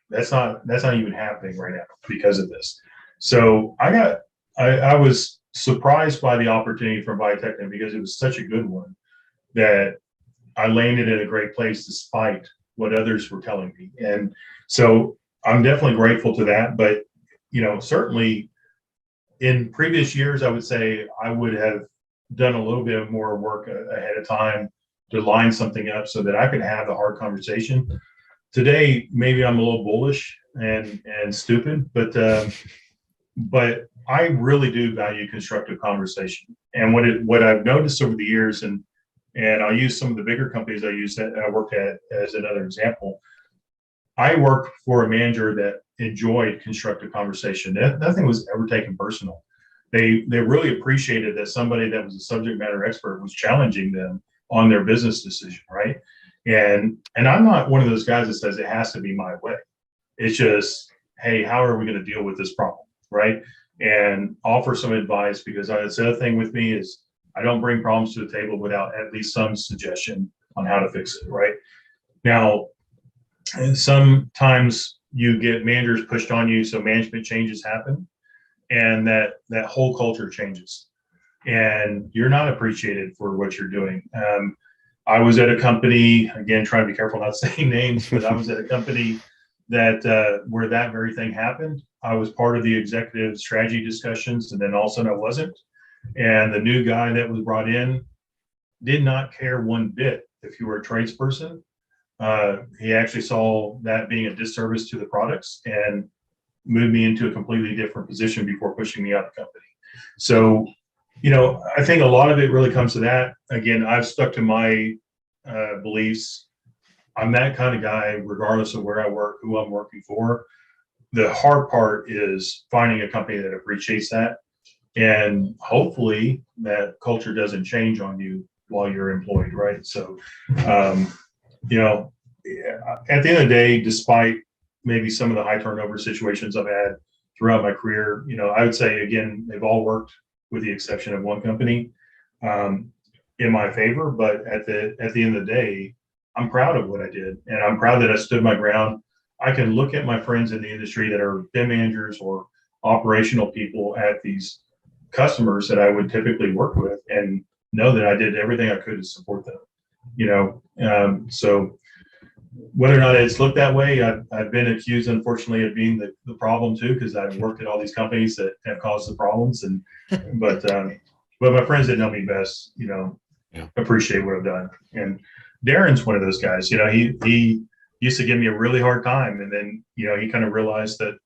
That's not even happening right now because of this. So I was surprised by the opportunity from Viatechnik, because it was such a good one that I landed in a great place despite what others were telling me. And so I'm definitely grateful to that. But, certainly in previous years, I would say I would have done a little bit more work ahead of time to line something up so that I could have the hard conversation. Today, maybe I'm a little bullish and stupid, but I really do value constructive conversation. And what I've noticed over the years, and I'll use some of the bigger companies I worked at as another example. I worked for a manager that enjoyed constructive conversation. Nothing was ever taken personal. They really appreciated that somebody that was a subject matter expert was challenging them on their business decision, right? And I'm not one of those guys that says it has to be my way. It's just, hey, how are we going to deal with this problem, right? And offer some advice, because that's the other thing with me is I don't bring problems to the table without at least some suggestion on how to fix it, right? Now, and sometimes you get managers pushed on you, so management changes happen, and that whole culture changes, and you're not appreciated for what you're doing. I was at a company, again, trying to be careful not saying names, but I was at a company that where that very thing happened. I was part of the executive strategy discussions, and then all of a sudden I wasn't. And the new guy that was brought in did not care one bit if you were a tradesperson. He actually saw that being a disservice to the products and moved me into a completely different position before pushing me out of the company. So, I think a lot of it really comes to that. Again, I've stuck to my beliefs. I'm that kind of guy, regardless of where I work, who I'm working for. The hard part is finding a company that appreciates that. And hopefully that culture doesn't change on you while you're employed, right? So, at the end of the day, despite maybe some of the high turnover situations I've had throughout my career, I would say, again, they've all worked, with the exception of one company, in my favor. But at the end of the day, I'm proud of what I did, and I'm proud that I stood my ground. I can look at my friends in the industry that are BIM managers or operational people at these customers that I would typically work with, and know that I did everything I could to support them. So whether or not it's looked that way, I've been accused, unfortunately, of being the problem too, because I've worked at all these companies that have caused the problems. But my friends that know me best, appreciate what I've done. And Darren's one of those guys. He used to give me a really hard time, and then he kind of realized that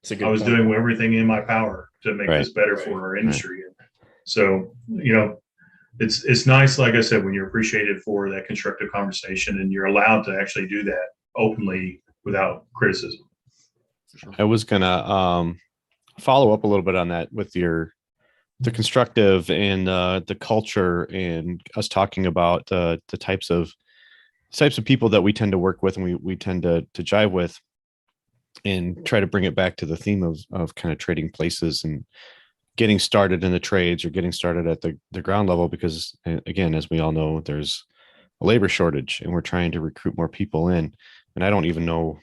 It's a good I was point. doing everything in my power to make this better for our industry. So, it's nice, like I said, when you're appreciated for that constructive conversation and you're allowed to actually do that openly without criticism. I was gonna follow up a little bit on that with the constructive and the culture, and us talking about the types of people that we tend to work with and we tend to jive with, and try to bring it back to the theme of kind of trading places and getting started in the trades or getting started at the ground level, because again, as we all know, there's a labor shortage and we're trying to recruit more people in. And I don't even know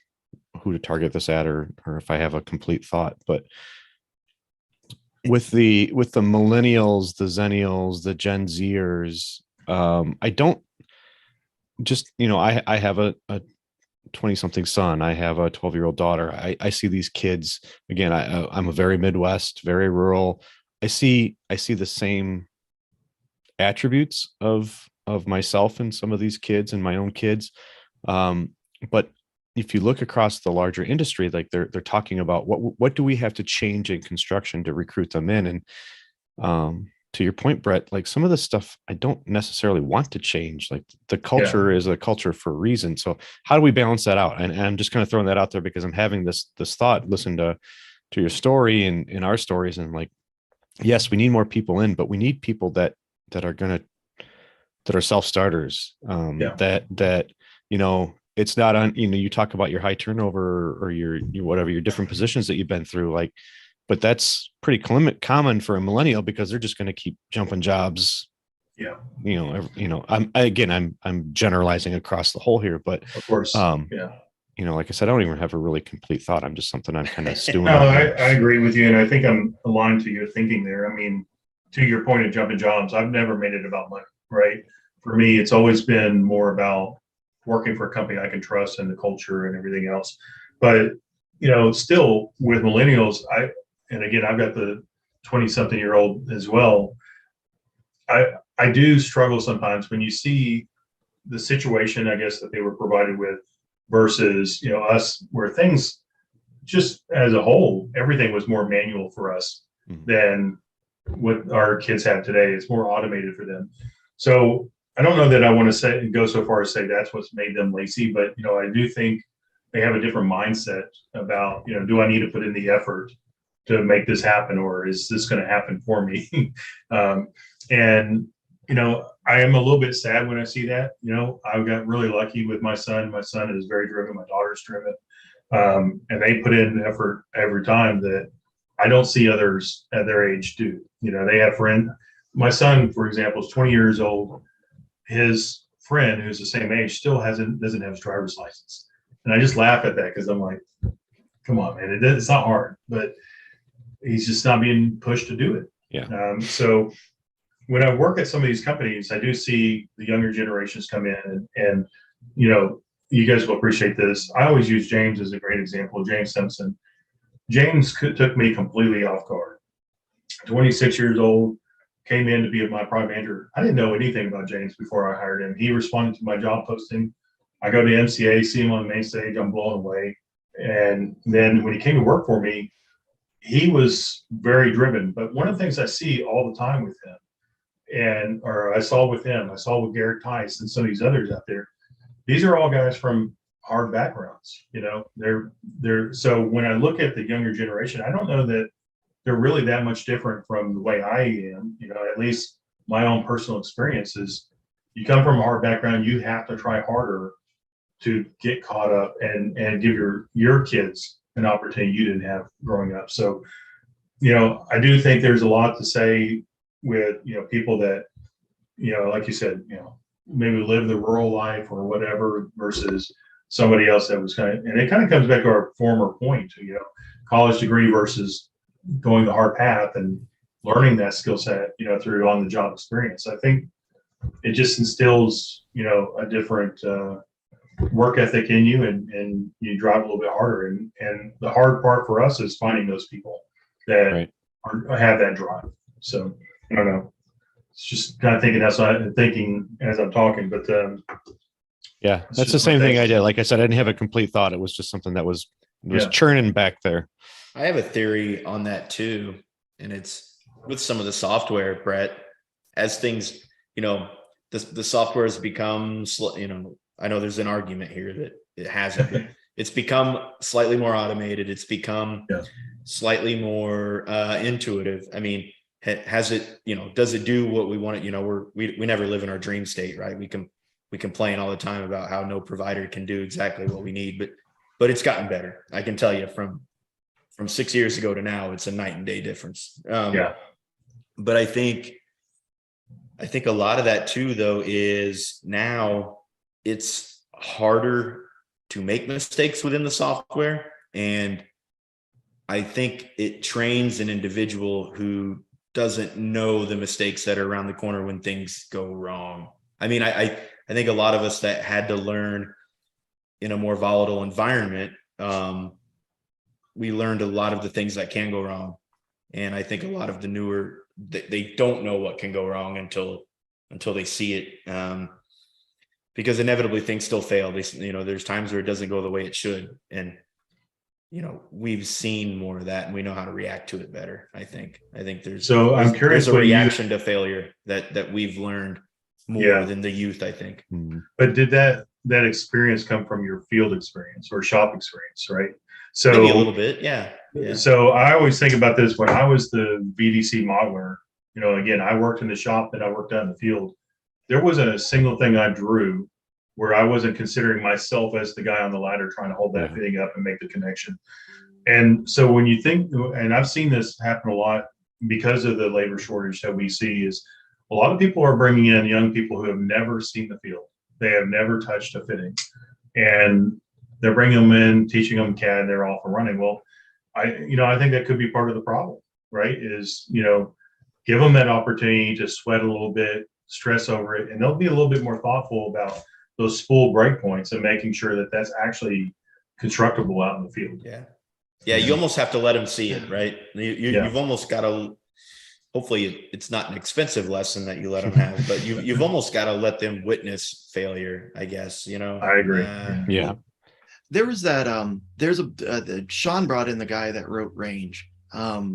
who to target this at, or if I have a complete thought, but with the millennials, the zennials, the Gen Zers, I don't just, I have a 20-something son. I have a 12-year-old daughter. I see these kids again. I'm a very Midwest, very rural. I see the same attributes of myself and some of these kids and my own kids. But if you look across the larger industry, like they're talking about what do we have to change in construction to recruit them in? And to your point, Brett, like some of the stuff I don't necessarily want to change. Like the culture is a culture for a reason. So how do we balance that out? And I'm just kind of throwing that out there because I'm having this thought, listen to your story and in our stories, and like, yes, we need more people in, but we need people that are self-starters. That it's not on, you talk about your high turnover or your whatever, your different positions that you've been through, like, but that's pretty common for a millennial because they're just going to keep jumping jobs. Yeah. I'm generalizing across the whole here, but of course, like I said, I don't even have a really complete thought. I'm just something I'm kind of stewing. No, I agree with you. And I think I'm aligned to your thinking there. I mean, to your point of jumping jobs, I've never made it about money, right? For me, it's always been more about working for a company I can trust and the culture and everything else. But, still with millennials, and again, I've got the 20-something-year-old as well. I do struggle sometimes when you see the situation, I guess, that they were provided with versus, us, where things just as a whole, everything was more manual for us than what our kids have today. It's more automated for them. So I don't know that I want to go so far as say that's what's made them lazy, but, I do think they have a different mindset about, do I need to put in the effort to make this happen, or is this going to happen for me? And, I am a little bit sad when I see that. I got really lucky with my son. My son is very driven. My daughter's driven. And they put in effort every time that I don't see others at their age do. They have friends. My son, for example, is 20 years old. His friend, who's the same age, still doesn't have his driver's license. And I just laugh at that because I'm like, come on, man, it's not hard, but he's just not being pushed to do it. Yeah. So when I work at some of these companies, I do see the younger generations come in and you guys will appreciate this. I always use James as a great example, James Simpson. James took me completely off guard. 26 years old, came in to be my prime manager. I didn't know anything about James before I hired him. He responded to my job posting. I go to MCA, see him on the main stage. I'm blown away. And then when he came to work for me, he was very driven. But one of the things I see all the time with him, I saw with Garrett Tice and some of these others out there, these are all guys from hard backgrounds. They're so when I look at the younger generation, I don't know that they're really that much different from the way I am. At least my own personal experience is, you come from a hard background, you have to try harder to get caught up and give your kids an opportunity you didn't have growing up. So, I do think there's a lot to say with, people that, like you said, maybe live the rural life or whatever versus somebody else that was and it kind of comes back to our former point, college degree versus going the hard path and learning that skill set, through on the job experience. I think it just instills, a different work ethic in you, and you drive a little bit harder. And the hard part for us is finding those people that have that drive. So I don't know. It's just kind of thinking as I'm talking, but yeah, that's the same thing I did. Like I said, I didn't have a complete thought. It was just something that was churning back there. I have a theory on that too. And it's with some of the software, Brett, as things, the software has become, I know there's an argument here that it hasn't, but it's become slightly more automated. It's become slightly more intuitive. I mean, has it, does it do what we want it? We never live in our dream state, right? We complain all the time about how no provider can do exactly what we need, but it's gotten better. I can tell you from 6 years ago to now, it's a night and day difference. But I think a lot of that too, though, is now it's harder to make mistakes within the software. And I think it trains an individual who doesn't know the mistakes that are around the corner when things go wrong. I mean, I think a lot of us that had to learn in a more volatile environment, we learned a lot of the things that can go wrong. And I think a lot of the newer, they don't know what can go wrong until they see it. Because inevitably things still fail. There's times where it doesn't go the way it should. And, we've seen more of that and we know how to react to it better. I think I'm curious, there's a reaction to failure that we've learned more than the youth, I think. But did that experience come from your field experience or shop experience, right? So maybe a little bit. Yeah. So I always think about this when I was the VDC modeler, again, I worked in the shop that I worked out in the field. There wasn't a single thing I drew where I wasn't considering myself as the guy on the ladder trying to hold that fitting up and make the connection. And so when you think, and I've seen this happen a lot because of the labor shortage that we see, is a lot of people are bringing in young people who have never seen the field. They have never touched a fitting. And they're bringing them in, teaching them CAD, and they're off and running. Well, I think that could be part of the problem, right? Is, give them that opportunity to sweat a little bit, stress over it, and they'll be a little bit more thoughtful about those spool breakpoints and making sure that that's actually constructible out in the field. Yeah. You almost have to let them see it, right? You've almost got to, hopefully it's not an expensive lesson that you let them have, but you've almost got to let them witness failure, I guess, I agree. There was that, Sean brought in the guy that wrote Range,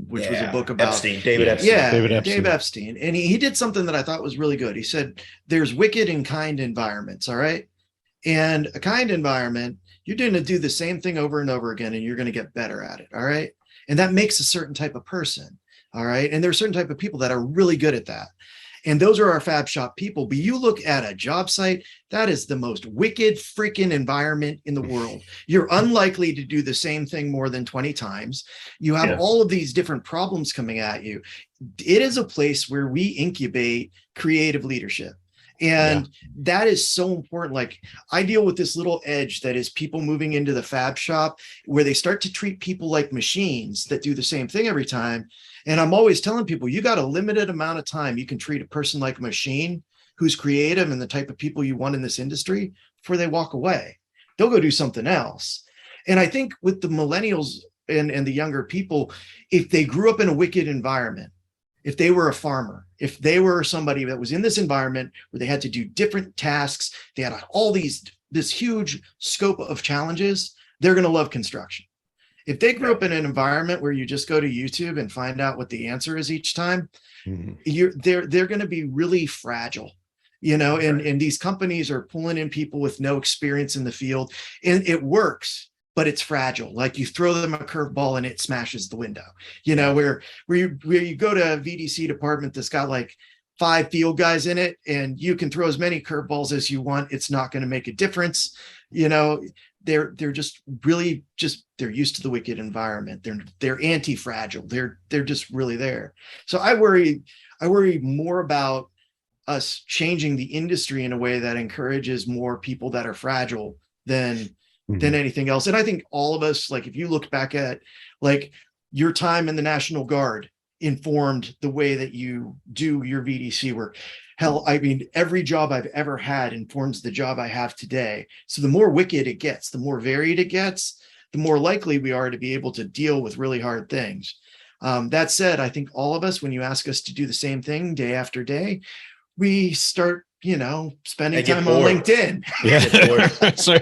which was a book about David Epstein. Dave Epstein. And he did something that I thought was really good. He said, there's wicked and kind environments. All right. And a kind environment, you're going to do the same thing over and over again, and you're going to get better at it. All right. And that makes a certain type of person. All right. And there are certain type of people that are really good at that. And those are our fab shop people. But you look at a job site, that is the most wicked freaking environment in the world. You're unlikely to do the same thing more than 20 times. You have all of these different problems coming at you. It is a place where we incubate creative leadership. And that is so important. Like, I deal with this little edge that is people moving into the fab shop where they start to treat people like machines that do the same thing every time. And I'm always telling people, you got a limited amount of time you can treat a person like a machine who's creative and the type of people you want in this industry before they walk away. They'll go do something else. And I think with the millennials and the younger people, if they grew up in a wicked environment, if they were a farmer, if they were somebody that was in this environment where they had to do different tasks, they had all this huge scope of challenges, they're going to love construction. If they grew up in an environment where you just go to YouTube and find out what the answer is each time, they're going to be really fragile, and these companies are pulling in people with no experience in the field, and it works, but it's fragile. Like, you throw them a curveball and it smashes the window, where you go to a VDC department that's got like 5 field guys in it, and you can throw as many curveballs as you want. It's not going to make a difference. They're just really they're used to the wicked environment. They're anti-fragile. They're just really there. So I worry more about us changing the industry in a way that encourages more people that are fragile than anything else. And I think all of us, like, if you look back at like your time in the National Guard informed the way that you do your VDC work. Hell, I mean, every job I've ever had informs the job I have today. So the more wicked it gets, the more varied it gets, the more likely we are to be able to deal with really hard things. That said, I think all of us, when you ask us to do the same thing day after day, we start spending I get time on bored. LinkedIn. Yeah. Sorry.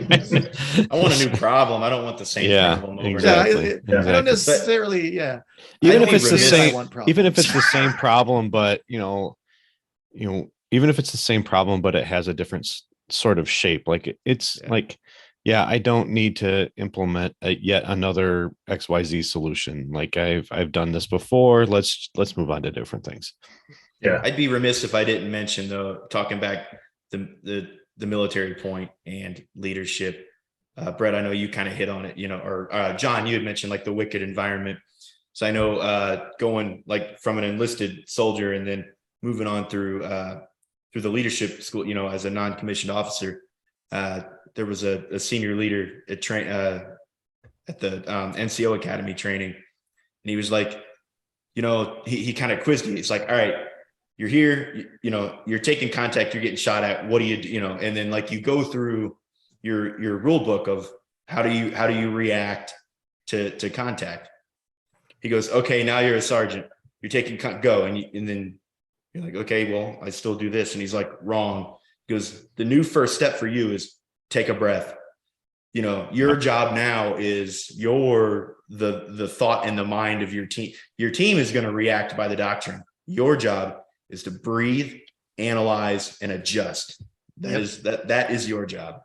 I want a new problem. I don't want the same Yeah, problem over exactly. and I don't Exactly. necessarily, Even I'd if be it's the remiss- same, I want even if it's problems. the same problem, but even if it's the same problem, but it has a different sort of shape, like it's Yeah. like, yeah, I don't need to implement yet another XYZ solution. Like I've done this before. Let's move on to different things. Yeah. I'd be remiss if I didn't mention, though, talking back the military point and leadership. Brett, I know you kind of hit on it, or John, you had mentioned like the wicked environment. So I know going like from an enlisted soldier and then moving on through the leadership school, as a non-commissioned officer, there was a senior leader at the NCO Academy training, and he was like, he kind of quizzed me. It's like, all right, you're here, you're taking contact, you're getting shot at. What do you do? And then like you go through your rule book of how do you react to contact. He goes, okay, now you're a sergeant. You're taking go, and then you're like, okay, well, I still do this. And he's like, wrong. He goes, the new first step for you is take a breath. Your job now is the thought and the mind of your team. Your team is going to react by the doctrine. Your job is to breathe, analyze, and adjust. That is your job.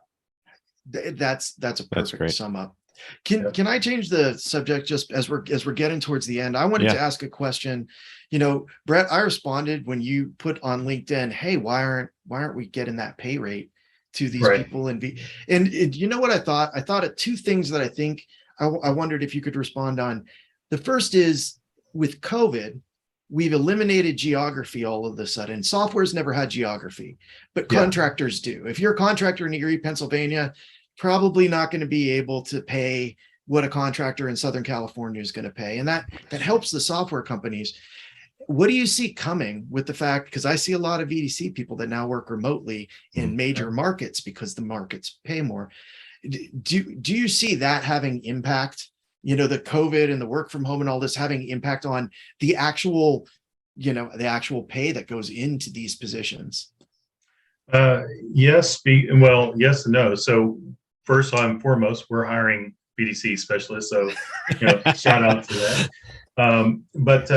That's a perfect great. sum up. Can I change the subject just as we're getting towards the end? I wanted to ask a question. Brett, I responded when you put on LinkedIn, hey, why aren't we getting that pay rate to these people? And you know what I thought? I thought of two things that I think I wondered if you could respond on. The first is, with COVID, we've eliminated geography all of a sudden. Software's never had geography, but contractors do. If you're a contractor in Erie, Pennsylvania, probably not going to be able to pay what a contractor in Southern California is going to pay. And that helps the software companies. What do you see coming with the fact, because I see a lot of VDC people that now work remotely in major markets because the markets pay more. Do you see that having impact? The COVID and the work from home and all this having impact on the actual pay that goes into these positions? Yes. Yes and no. So first and foremost, we're hiring VDC specialists. So, shout out to that. But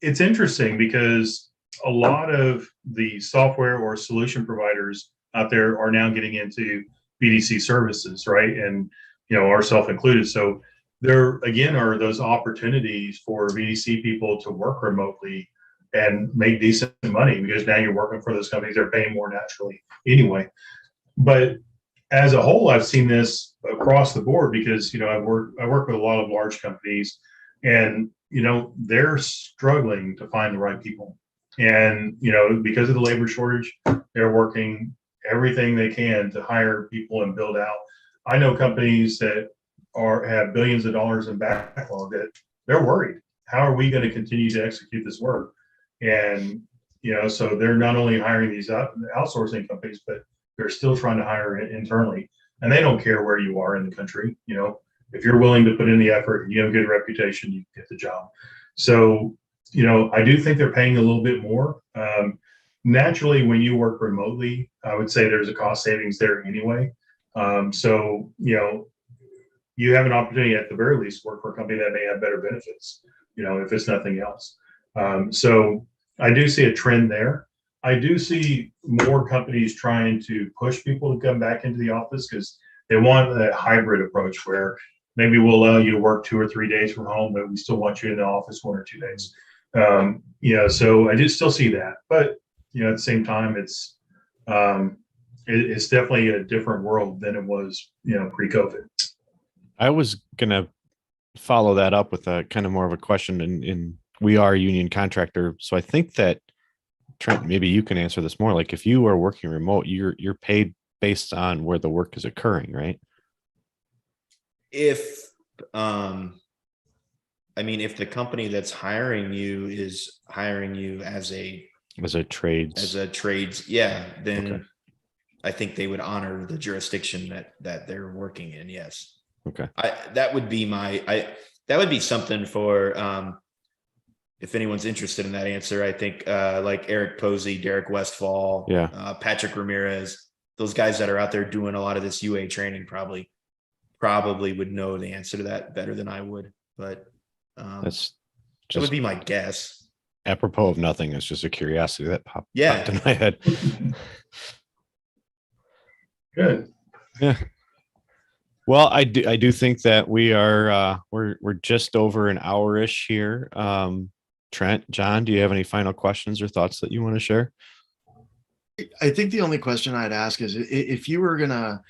it's interesting because a lot of the software or solution providers out there are now getting into VDC services, right? And ourselves included. So there again are those opportunities for VDC people to work remotely and make decent money, because now you're working for those companies. They're paying more naturally anyway. But as a whole, I've seen this across the board because I work with a lot of large companies, and they're struggling to find the right people. And because of the labor shortage, they're working everything they can to hire people and build out. I know companies that have billions of dollars in backlog that they're worried. How are we going to continue to execute this work? And so they're not only hiring these outsourcing companies, but they're still trying to hire internally. And they don't care where you are in the country. If you're willing to put in the effort and you have a good reputation, you get the job. So I do think they're paying a little bit more. Naturally, when you work remotely, I would say there's a cost savings there anyway. So you have an opportunity at the very least to work for a company that may have better benefits, if it's nothing else. So I do see a trend there. I do see more companies trying to push people to come back into the office because they want that hybrid approach where maybe we'll allow you to work 2 or 3 days from home, but we still want you in the office 1 or 2 days. So I do still see that, but at the same time, it's definitely a different world than it was, pre-COVID. I was gonna follow that up with a kind of more of a question. In we are a union contractor, so I think that Trent, maybe you can answer this more. Like if you are working remote, you're paid based on where the work is occurring, right? If the company that's hiring you is hiring you as a trades, then okay. I think they would honor the jurisdiction that they're working in. Yes. Okay. That would be something for if anyone's interested in that answer, I think like Eric Posey, Derek Westfall, Patrick Ramirez, those guys that are out there doing a lot of this UA training probably would know the answer to that better than I would. But that would be my guess. Apropos of nothing, it's just a curiosity that popped in my head. Good. Yeah. Well, I do think that we are we're just over an hour-ish here. Trent, John, do you have any final questions or thoughts that you want to share? I think the only question I'd ask is if you were gonna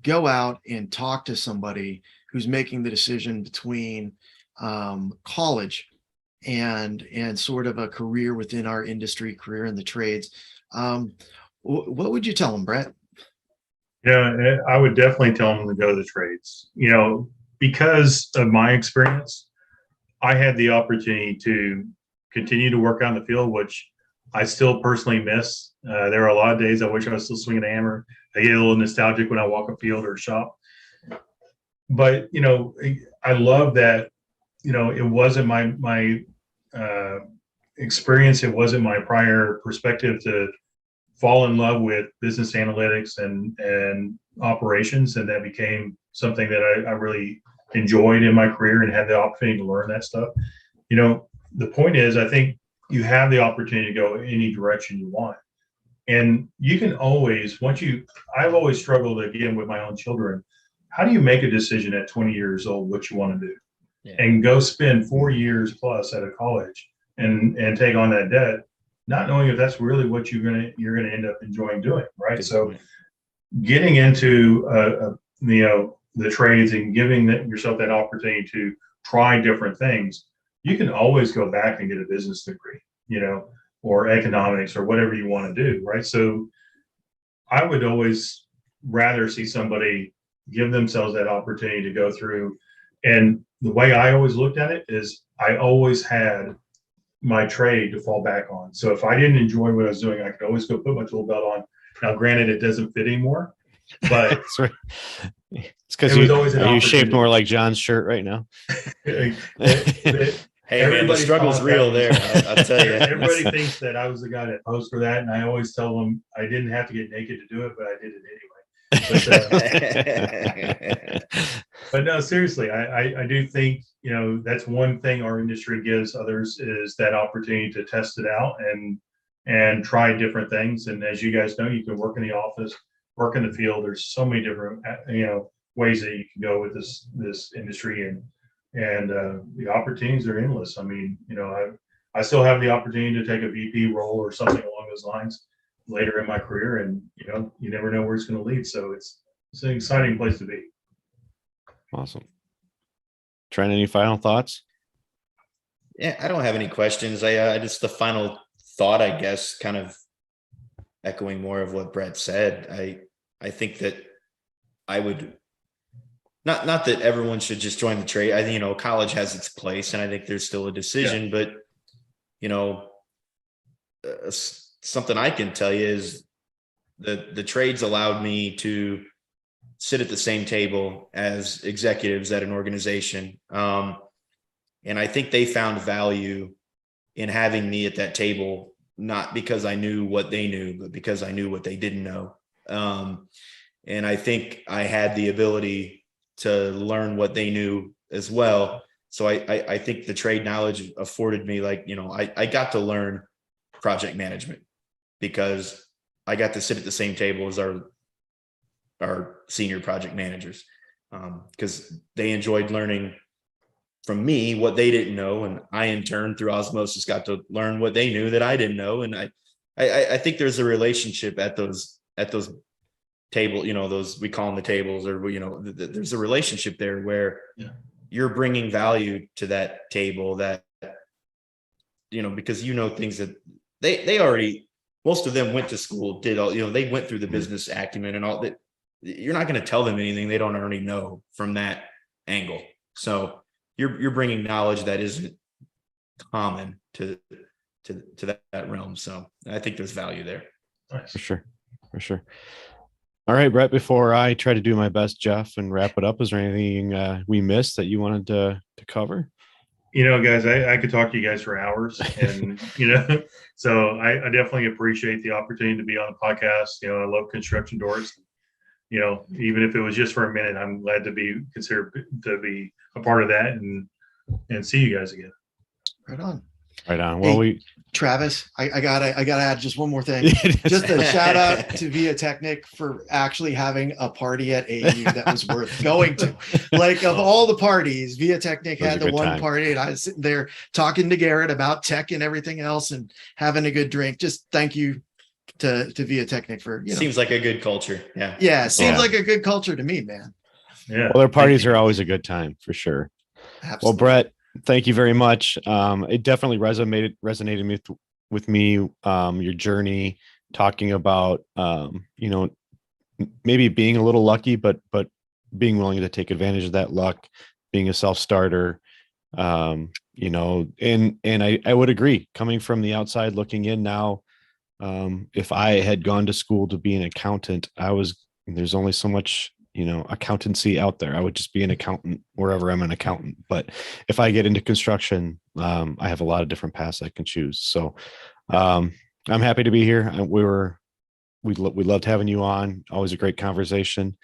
go out and talk to somebody who's making the decision between college and sort of a career within our industry, career in the trades, what would you tell them, Brett? Yeah, I would definitely tell them to go to the trades. Because of my experience, I had the opportunity to continue to work out in the field, which I still personally miss. There are a lot of days I wish I was still swinging a hammer. I get a little nostalgic when I walk a field or a shop. But, I love that, it wasn't my experience. It wasn't my prior perspective to fall in love with business analytics and operations. And that became something that I really enjoyed in my career and had the opportunity to learn that stuff. The point is, I think you have the opportunity to go any direction you want. And you can always, I've always struggled again with my own children. How do you make a decision at 20 years old, what you want to do? Yeah. And go spend 4 years plus at a college and take on that debt, not knowing if that's really what you're going to end up enjoying doing. Right. Good so point. Getting into, the trades and giving yourself that opportunity to try different things, you can always go back and get a business degree, or economics or whatever you want to do. Right. So I would always rather see somebody give themselves that opportunity to go through. And the way I always looked at it is I always had my trade to fall back on. So if I didn't enjoy what I was doing, I could always go put my tool belt on. Now, granted, it doesn't fit anymore, but that's right. It's because you shaped more like John's shirt right now. Hey, man, the struggle's real there. I'll tell you. Everybody thinks that I was the guy that posed for that, and I always tell them I didn't have to get naked to do it, but I did it anyway. But no, seriously, I do think that's one thing our industry gives others is that opportunity to test it out and try different things. And as you guys know, you can work in the office, work in the field. There's so many different ways that you can go with this industry, and the opportunities are endless. I mean, I still have the opportunity to take a VP role or something along those lines later in my career, and you never know where it's going to lead. So it's an exciting place to be. Awesome. Trent, any final thoughts? Yeah, I don't have any questions. I just the final thought, I guess, kind of echoing more of what Brett said. I think that I would not that everyone should just join the trade. I think college has its place, and I think there's still a decision. Yeah. But something I can tell you is the trades allowed me to sit at the same table as executives at an organization. And I think they found value in having me at that table, not because I knew what they knew, but because I knew what they didn't know. And I think I had the ability to learn what they knew as well. So I think the trade knowledge afforded me, I got to learn project management because I got to sit at the same table as our senior project managers, because they enjoyed learning from me what they didn't know, and I in turn through osmosis got to learn what they knew that I didn't know. And I think there's a relationship at those table, those, we call them the tables, or there's a relationship there where you're bringing value to that table that because things that they already, most of them went to school, did all, they went through the business acumen and all that. You're not going to tell them anything they don't already know from that angle. So you're bringing knowledge that isn't common to that realm. So I think there's value there. For sure. All right, Brett, before I try to do my best, Jeff, and wrap it up, is there anything we missed that you wanted to cover? Guys, I could talk to you guys for hours, and so I definitely appreciate the opportunity to be on the podcast. I love construction doors. Even if it was just for a minute, I'm glad to be considered to be a part of that and see you guys again. Right on. Right on. Well, Hey, Travis, I gotta add just one more thing. Just a shout out to Viatechnik for actually having a party at AU that was worth going to. Like, of all the parties, Viatechnik It was had a the good one time. party, and I was sitting there talking to Garrett about tech and everything else and having a good drink. Just thank you to Viatechnik for, Seems like a good culture. Yeah. yeah, seems Yeah. like a good culture to me, man. Yeah. Well, their parties Thank you. are always a good time for sure. Absolutely. Well, Brett, thank you very much. It definitely resonated with me. Your journey, talking about maybe being a little lucky, but being willing to take advantage of that luck, being a self-starter. And I would agree, coming from the outside looking in now. If I had gone to school to be an accountant, there's only so much, accountancy out there. I would just be an accountant wherever I'm an accountant. But if I get into construction, I have a lot of different paths I can choose. So I'm happy to be here. We loved having you on. Always a great conversation.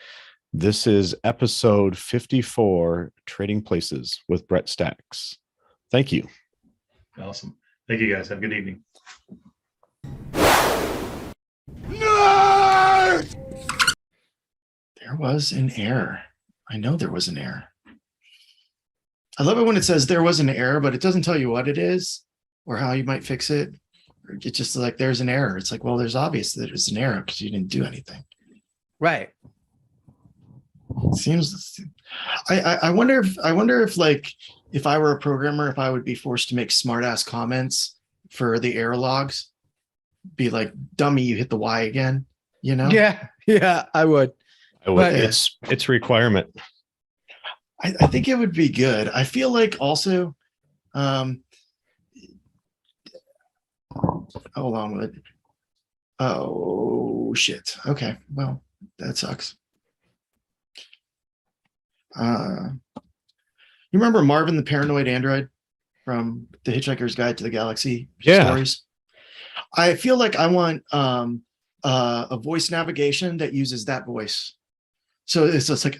This is episode 54, Trading Places with Brett Stacks. Thank you. Awesome. Thank you, guys. Have a good evening. Nerd! There was an error. I know there was an error. I love it when it says there was an error, but it doesn't tell you what it is or how you might fix it. It's just like there's an error. It's like, well, there's obvious that it's an error because you didn't do anything. Right. It seems. I wonder if like if I were a programmer, if I would be forced to make smart ass comments for the error logs, be like, dummy, you hit the Y again. Yeah, I would. But- It's a requirement. I think it would be good. I feel like also, hold on with it. Oh shit. Okay. Well, that sucks. You remember Marvin the Paranoid Android from The Hitchhiker's Guide to the Galaxy stories? I feel like I want a voice navigation that uses that voice. So it's just like,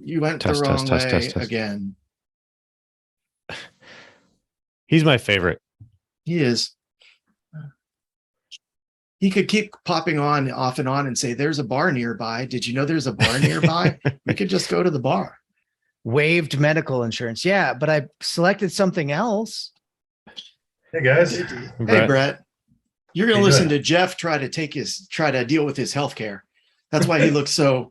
you went the wrong way again. He's my favorite. He is. He could keep popping on off and on and say, there's a bar nearby. Did you know there's a bar nearby? We could just go to the bar. Waived medical insurance. Yeah, but I selected something else. Hey, guys. Hey, Brett. You're going How to you listen doing? to Jeff try to deal with his healthcare. That's why he looks so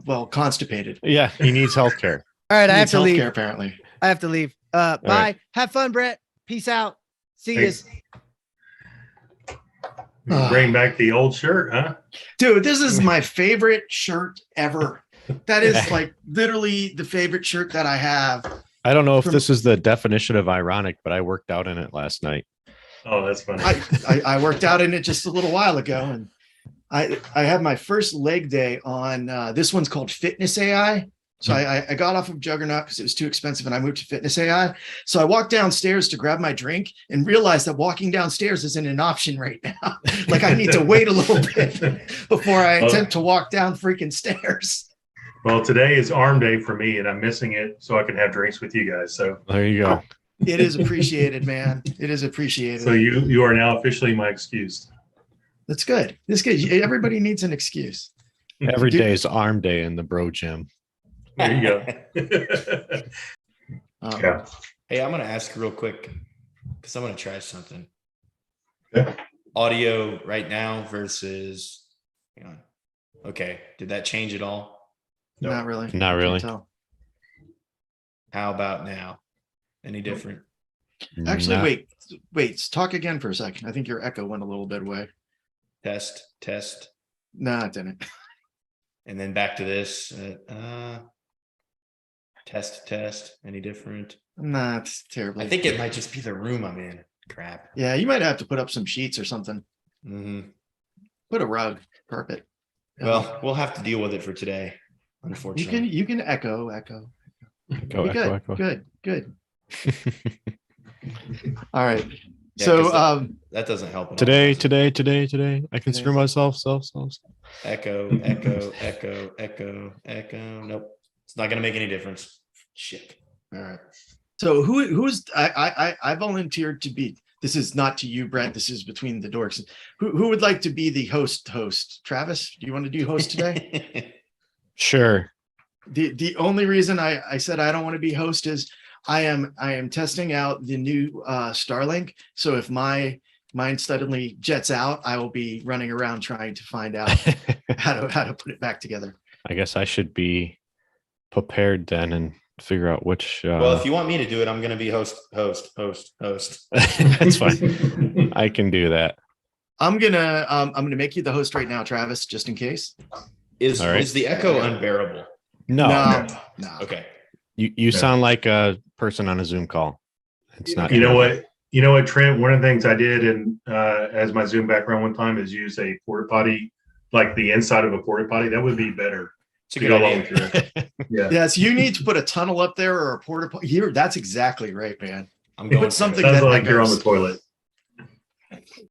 well constipated. Yeah, he needs healthcare. All right, He I have needs to leave. healthcare, apparently. I have to leave. Bye. right. Have fun, Brett. Peace out. See you. Thanks. Bring back the old shirt, huh? Dude, this is my favorite shirt ever. That is like literally the favorite shirt that I have. I don't know if this is the definition of ironic, but I worked out in it last night. Oh, that's funny. I worked out in it just a little while ago, and I had my first leg day on this one's called Fitness AI. So I got off of Juggernaut because it was too expensive and I moved to Fitness AI. So I walked downstairs to grab my drink and realized that walking downstairs isn't an option right now. Like I need to wait a little bit before I attempt to walk down freaking stairs. Well, today is arm day for me, and I'm missing it so I can have drinks with you guys. So There you go. It is appreciated, man. It is appreciated. So you are now officially my excuse. That's good. That's good. Everybody needs an excuse. Every day is arm day in the bro gym. There you go. Yeah. Hey, I'm going to ask real quick because I'm going to try something. Yeah. Audio right now versus, okay. Did that change at all? No. Not really. Not really. Can't tell. How about now? Any different? Actually, Not- wait. Talk again for a second. I think your echo went a little bit away. Test. No, it didn't. And then back to this. Test. Any different? Nah, it's terrible. I think it might just be the room I'm in. Crap. Yeah, you might have to put up some sheets or something. hmm Put a rug, carpet. Well, we'll have to deal with it for today, unfortunately. you can echo. Echo, Be good. echo. Good. All right. Yeah, So 'cause that doesn't help. at all, Today, does it? today. I consider myself self. Echo, echo, echo, echo, echo. Nope. It's not going to make any difference. Shit. all right. So who's I volunteered to be. This is not to you, Brent. This is between the dorks. Who would like to be the host? Travis, do you want to do host today? Sure. The only reason I said I don't want to be host is I am testing out the new Starlink. So if mine suddenly jets out, I will be running around trying to find out how to put it back together. I guess I should be prepared then and figure out which. Well, if you want me to do it, I'm going to be host. That's fine. I can do that. I'm gonna make you the host right now, Travis, just in case. Is All right. is the echo unbearable? No, No. Okay. you sound like a person on a Zoom call. It's not. You know what, Trent? One of the things I did and as my Zoom background one time is use a porta potty, like the inside of a porta potty. That would be better. It's a to good go along idea. with your- Yeah. Yes, you need to put a tunnel up there or a porta potty here. That's exactly right, man. I'm going Put something Sounds that like you're on goes. the toilet.